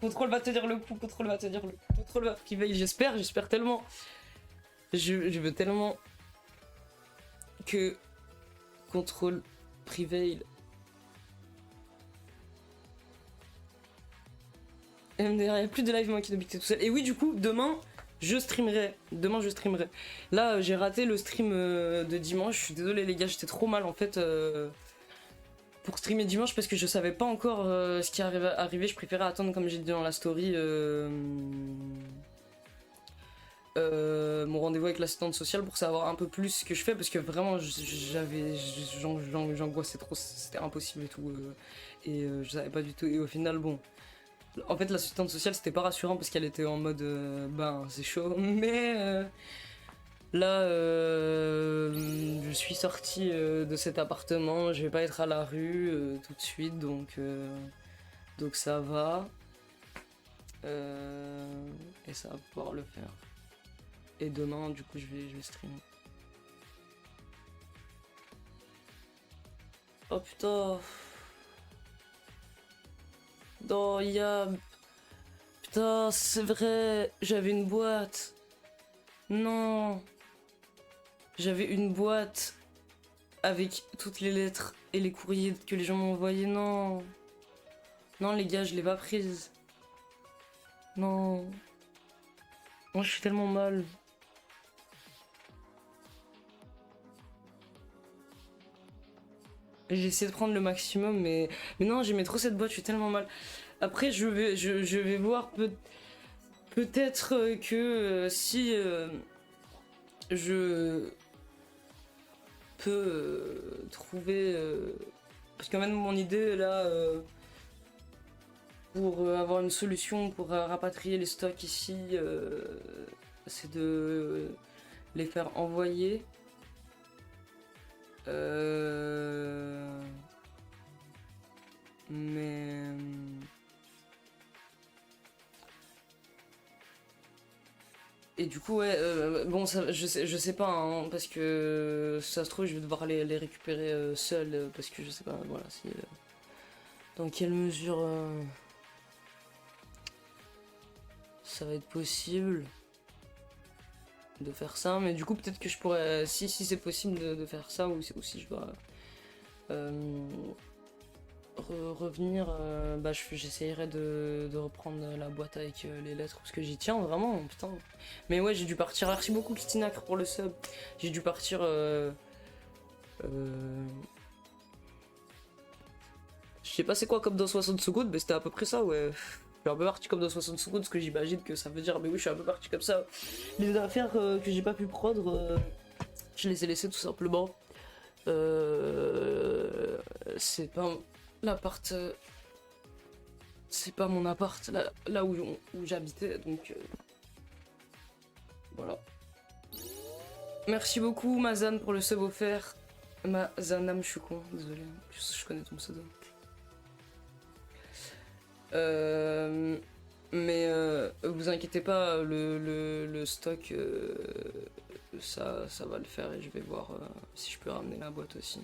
Contrôle va te dire le coup, contrôle va te dire le coup. Contrôle va prevail, j'espère tellement. Je veux tellement que contrôle prevail. MDR, il n'y a plus de live moi qui d'habiter tout seul. Et oui, du coup, demain je streamerai. Là, j'ai raté le stream de dimanche. Je suis désolé les gars, j'étais trop mal en fait. Pour streamer dimanche parce que je savais pas encore ce qui arrivait, je préférais attendre comme j'ai dit dans la story mon rendez-vous avec l'assistante sociale pour savoir un peu plus ce que je fais parce que vraiment j'angoissais trop, c'était impossible et tout je savais pas du tout et au final bon en fait l'assistante sociale c'était pas rassurant parce qu'elle était en mode ben c'est chaud mais là, je suis sortie de cet appartement, je vais pas être à la rue tout de suite, donc ça va. Et ça va pouvoir le faire. Et demain, du coup, je vais streamer. Oh putain. Non, putain, c'est vrai, j'avais une boîte. Non. J'avais une boîte avec toutes les lettres et les courriers que les gens m'ont envoyés. Non. Non, les gars, je l'ai pas prise. Non. Moi, je suis tellement mal. J'ai essayé de prendre le maximum, mais non, j'aimais trop cette boîte, je suis tellement mal. Après, je vais voir peut-être que si je peux trouver parce que même mon idée là pour avoir une solution pour rapatrier les stocks ici c'est de les faire envoyer mais et du coup ouais bon ça, je sais pas hein, parce que ça se trouve je vais devoir les récupérer seul parce que je sais pas voilà si dans quelle mesure ça va être possible de faire ça mais du coup peut-être que je pourrais si c'est possible de faire ça ou si je dois revenir, bah j'essayerai de reprendre la boîte avec les lettres parce que j'y tiens vraiment, putain. Mais ouais, j'ai dû partir. Merci beaucoup Kittinacre pour le sub. J'ai dû partir. Je sais pas c'est quoi comme dans 60 secondes, mais c'était à peu près ça, ouais. Je suis un peu parti comme dans 60 secondes, ce que j'imagine que ça veut dire. Mais oui, je suis un peu parti comme ça. Les affaires que j'ai pas pu prendre, je les ai laissées tout simplement. C'est pas l'appart, c'est pas mon appart là où j'habitais, donc voilà. Merci beaucoup Mazan pour le sub offert. Mazanam, je suis con, désolé, je connais ton pseudo. Mais vous inquiétez pas, le stock, ça va le faire et je vais voir si je peux ramener la boîte aussi.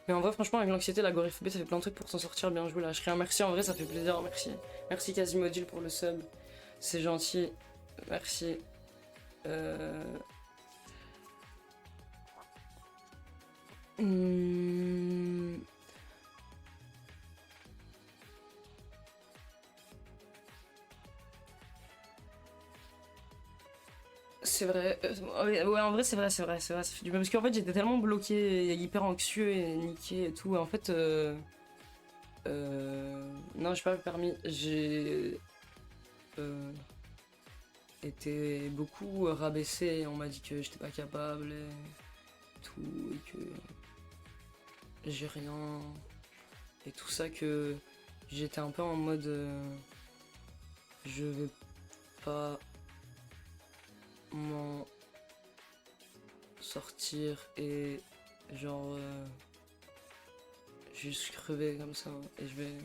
Mais en vrai, franchement, avec l'anxiété, l'agoraphobie, ça fait plein de trucs pour s'en sortir. Bien joué, là. Je merci, en vrai, ça fait plaisir. Merci. Merci, Quasimodule, pour le sub. C'est gentil. Merci. Euh... hmm, C'est vrai. Ouais, en vrai, c'est vrai, c'est vrai, c'est vrai. Ça fait du bien. Parce qu'en fait, j'étais tellement bloqué, et hyper anxieux et niqué et tout. En fait, non, j'ai pas le permis. J'ai euh, été beaucoup rabaissé. On m'a dit que j'étais pas capable et tout, et que j'ai rien. Et tout ça, que j'étais un peu en mode je vais pas m'en sortir et genre juste crever comme ça et je vais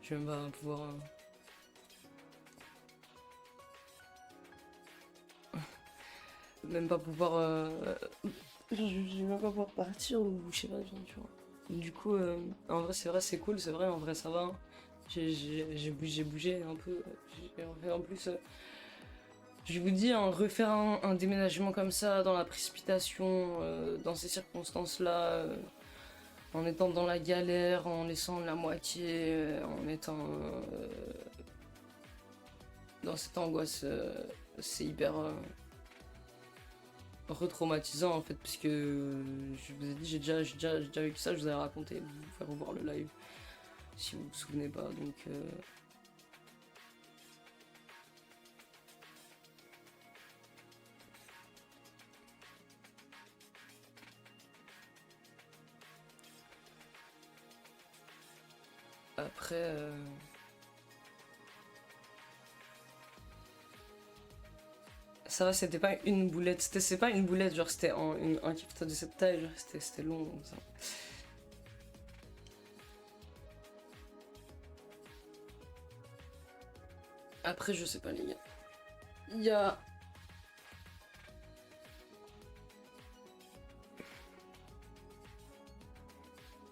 même pas pouvoir même pas pouvoir je vais même pas pouvoir partir ou je sais pas, tu vois. Du coup en vrai c'est vrai, c'est cool, c'est vrai, en vrai ça va. J'ai bougé un peu. En plus je vous dis, hein, refaire un déménagement comme ça dans la précipitation, dans ces circonstances là, en étant dans la galère, en laissant la moitié, en étant dans cette angoisse, c'est hyper retraumatisant en fait, puisque je vous ai dit, j'ai déjà vécu ça, je vous ai raconté, vous faire revoir le live si vous vous souvenez pas, donc après. Ça va, c'était pas une boulette, c'est pas une boulette, genre c'était un kiff de cette taille, genre c'était long comme ça. Après, je sais pas, les gars. Il y a.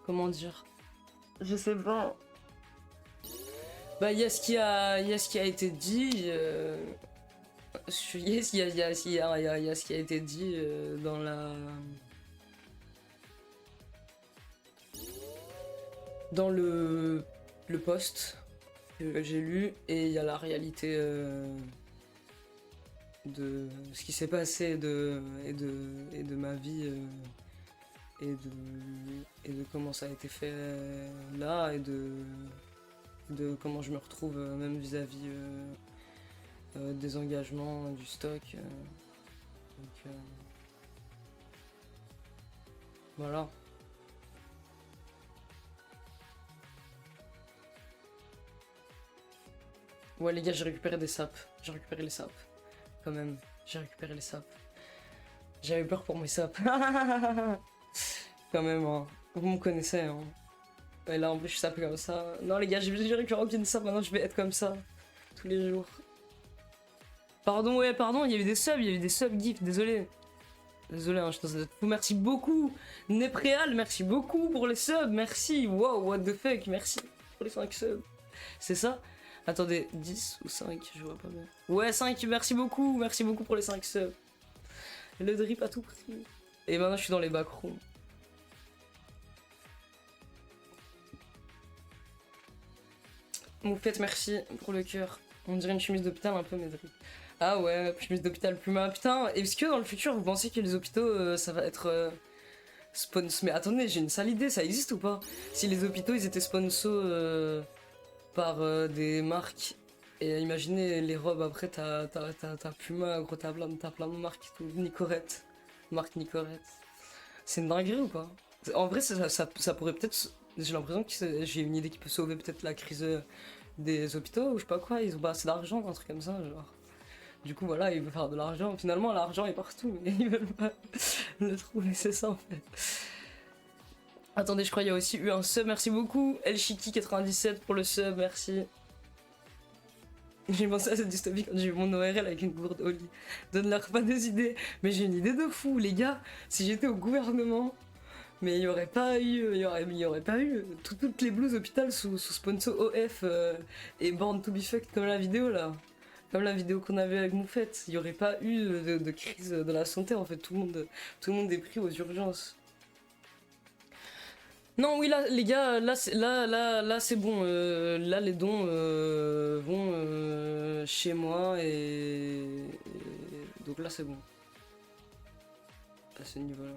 Comment dire? Je sais pas. Bah, il y a ce qui a, il y a ce qui a été dit. Yes, il y a ce qui a été dit dans dans le post que j'ai lu, et il y a la réalité de ce qui s'est passé et de ma vie et de comment ça a été fait là, et de comment je me retrouve même vis-à-vis des engagements, du stock. Donc, voilà. Ouais les gars, j'ai récupéré des sapes. J'ai récupéré les sapes. Quand même, j'ai récupéré les sapes. J'avais peur pour mes sapes. Quand même, hein. Vous me connaissez, hein. Et là en plus je sape comme ça. Non les gars, j'ai récupéré aucune sape, maintenant je vais être comme ça. Tous les jours. Pardon, ouais, pardon, il y a eu des subs, il y a eu des subs gifs, désolé. Désolé, hein, je t'en fou. Merci beaucoup. Nepréal, merci beaucoup pour les subs, merci. Wow, what the fuck, merci pour les 5 subs. C'est ça? Attendez, 10 ou 5, je vois pas bien. Ouais, 5, merci beaucoup pour les 5 subs. Le drip à tout prix. Et maintenant je suis dans les backrooms. Moufette, merci pour le cœur. On dirait une chemise d'hôpital un peu, mais drip. Ah ouais, chemise d'hôpital Puma. Putain, est-ce que dans le futur vous pensez que les hôpitaux ça va être sponsor? Mais attendez, j'ai une sale idée, ça existe ou pas? Si les hôpitaux ils étaient sponsors par des marques, et imaginez les robes après, t'as Puma, gros, t'as plein de marques et tout. Nicorette, marque Nicorette. C'est une dinguerie ou pas? En vrai, ça pourrait peut-être. J'ai l'impression que j'ai une idée qui peut sauver peut-être la crise des hôpitaux ou je sais pas quoi. Ils ont pas assez d'argent, un truc comme ça, genre. Du coup, voilà, ils veulent faire de l'argent. Finalement, l'argent est partout, mais ils veulent pas le trouver, c'est ça en fait. Attendez, je crois qu'il y a aussi eu un sub, merci beaucoup. Elchiki97 pour le sub, merci. J'ai pensé à cette dystopie quand j'ai vu mon ORL avec une gourde au lit. Donne-leur pas des idées. Mais j'ai une idée de fou, les gars. Si j'étais au gouvernement, mais il y aurait pas eu, il y aurait pas eu toutes les blouses hôpital sous sponsor OF et Born to be fucked comme la vidéo là. Comme la vidéo qu'on avait avec Moufette, il n'y aurait pas eu de crise de la santé en fait, tout le monde est pris aux urgences. Non, oui, là, les gars, là, c'est bon. Là, les dons vont chez moi donc là, c'est bon. À ce niveau-là.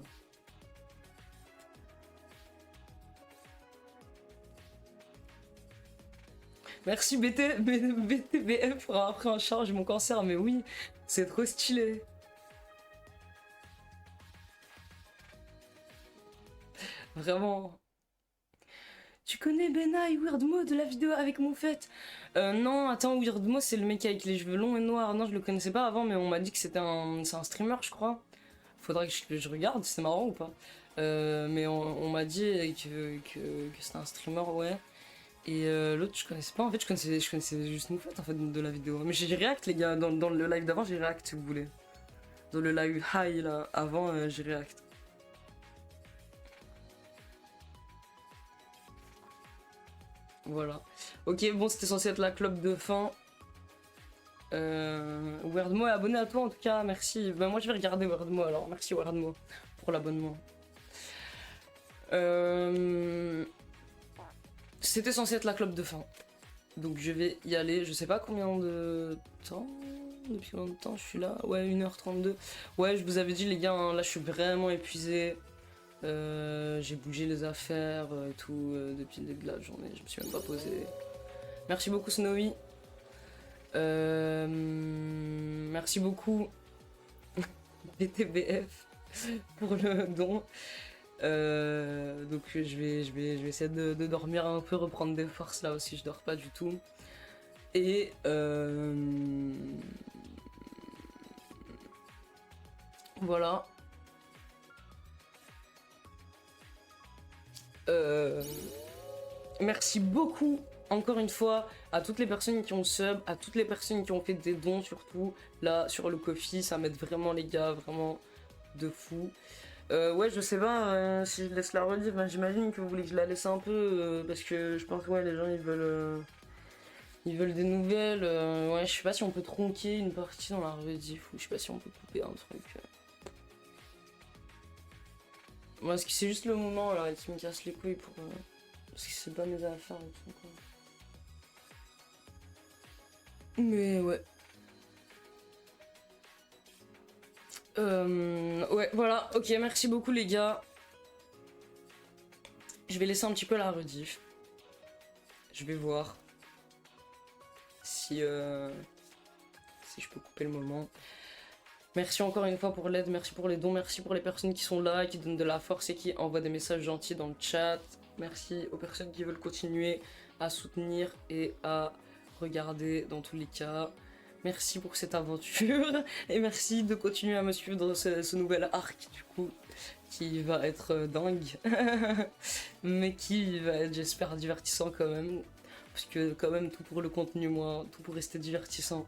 Merci BTBF pour avoir pris en charge mon cancer, mais oui, c'est trop stylé. Vraiment. Tu connais Benai, Weirdmo de la vidéo avec Moufette? Non, attends, Weirdmo c'est le mec avec les cheveux longs et noirs. Non, je le connaissais pas avant, mais on m'a dit que c'est un streamer, je crois. Faudrait que je regarde, c'est marrant ou pas. Mais on m'a dit que c'était un streamer, ouais. Et l'autre, je connaissais pas. En fait, je connaissais juste Moufette en fait, de la vidéo. Mais j'ai react, les gars. Dans le live d'avant, j'ai react si vous voulez. Dans le live high, là, avant, j'ai react. Voilà. Ok, bon, c'était censé être la clope de fin. Weirdmo est abonné à toi en tout cas, merci. Ben, moi je vais regarder Weirdmo alors, merci Weirdmo pour l'abonnement. C'était censé être la clope de fin. Donc je vais y aller, je sais pas combien de temps. Depuis combien de temps je suis là? Ouais, 1h32. Ouais, je vous avais dit les gars, hein, là je suis vraiment épuisé. J'ai bougé les affaires et tout depuis le début de la journée, je me suis même pas posé. Merci beaucoup Snowy. Merci beaucoup BTBF pour le don. Donc je vais essayer de dormir un peu, reprendre des forces là aussi, je dors pas du tout. Et voilà. Merci beaucoup encore une fois à toutes les personnes qui ont sub, à toutes les personnes qui ont fait des dons surtout là sur le Ko-fi, ça m'aide vraiment les gars, vraiment de fou. Ouais, je sais pas si je laisse la relive, ben, j'imagine que vous voulez que je la laisse un peu parce que je pense ouais les gens ils veulent des nouvelles. Ouais, je sais pas si on peut tronquer une partie dans la rediff ou je sais pas si on peut couper un truc. Moi, c'est juste le moment là qui me casse les couilles pour parce que c'est pas mes affaires et tout quoi. Mais ouais. Ouais, voilà, ok, merci beaucoup les gars. Je vais laisser un petit peu la rediff. Je vais voir si je peux couper le moment. Merci encore une fois pour l'aide, merci pour les dons, merci pour les personnes qui sont là, qui donnent de la force et qui envoient des messages gentils dans le chat. Merci aux personnes qui veulent continuer à soutenir et à regarder dans tous les cas. Merci pour cette aventure et merci de continuer à me suivre dans ce nouvel arc du coup qui va être dingue mais qui va être j'espère divertissant quand même parce que quand même tout pour le contenu moi, tout pour rester divertissant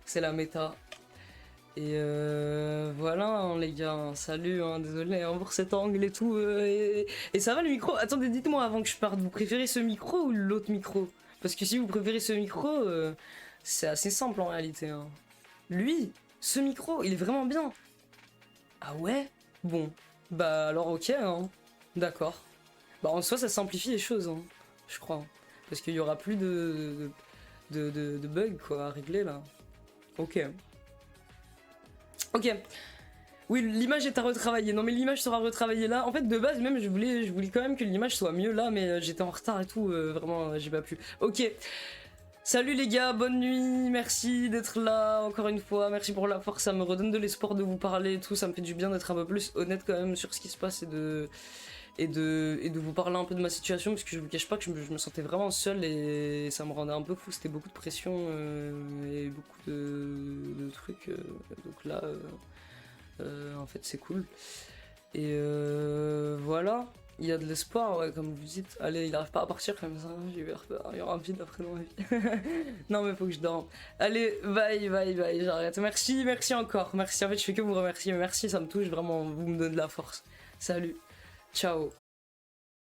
c'est la méta et voilà hein, les gars, hein, salut, hein, désolé hein, pour cet angle et tout et ça va le micro? Attendez dites-moi avant que je parte, vous préférez ce micro ou l'autre micro? Parce que si vous préférez ce micro c'est assez simple en réalité. Hein. Lui, ce micro, il est vraiment bien. Ah ouais? Bon. Bah alors ok, hein. D'accord. Bah en soi, ça simplifie les choses, hein, je crois. Parce qu'il y aura plus de bugs quoi à régler là. Ok. Ok. Oui, l'image est à retravailler. Non mais l'image sera retravaillée là. En fait, de base, même, je voulais quand même que l'image soit mieux là, mais j'étais en retard et tout. Vraiment, j'ai pas pu. Ok. Salut les gars, bonne nuit, merci d'être là encore une fois, merci pour la force, ça me redonne de l'espoir de vous parler et tout, ça me fait du bien d'être un peu plus honnête quand même sur ce qui se passe et de vous parler un peu de ma situation parce que je vous cache pas que je me sentais vraiment seul et ça me rendait un peu fou, c'était beaucoup de pression et beaucoup de trucs, donc là en fait c'est cool. Et voilà. Il y a de l'espoir, ouais, comme vous dites. Allez, il arrive pas à partir comme ça, j'ai eu peur. Il y aura un vide après dans ma vie. Non, mais faut que je dorme. Allez, bye, j'arrête. Merci encore. Merci, en fait, je fais que vous remercier. Merci, ça me touche vraiment. Vous me donnez de la force. Salut. Ciao.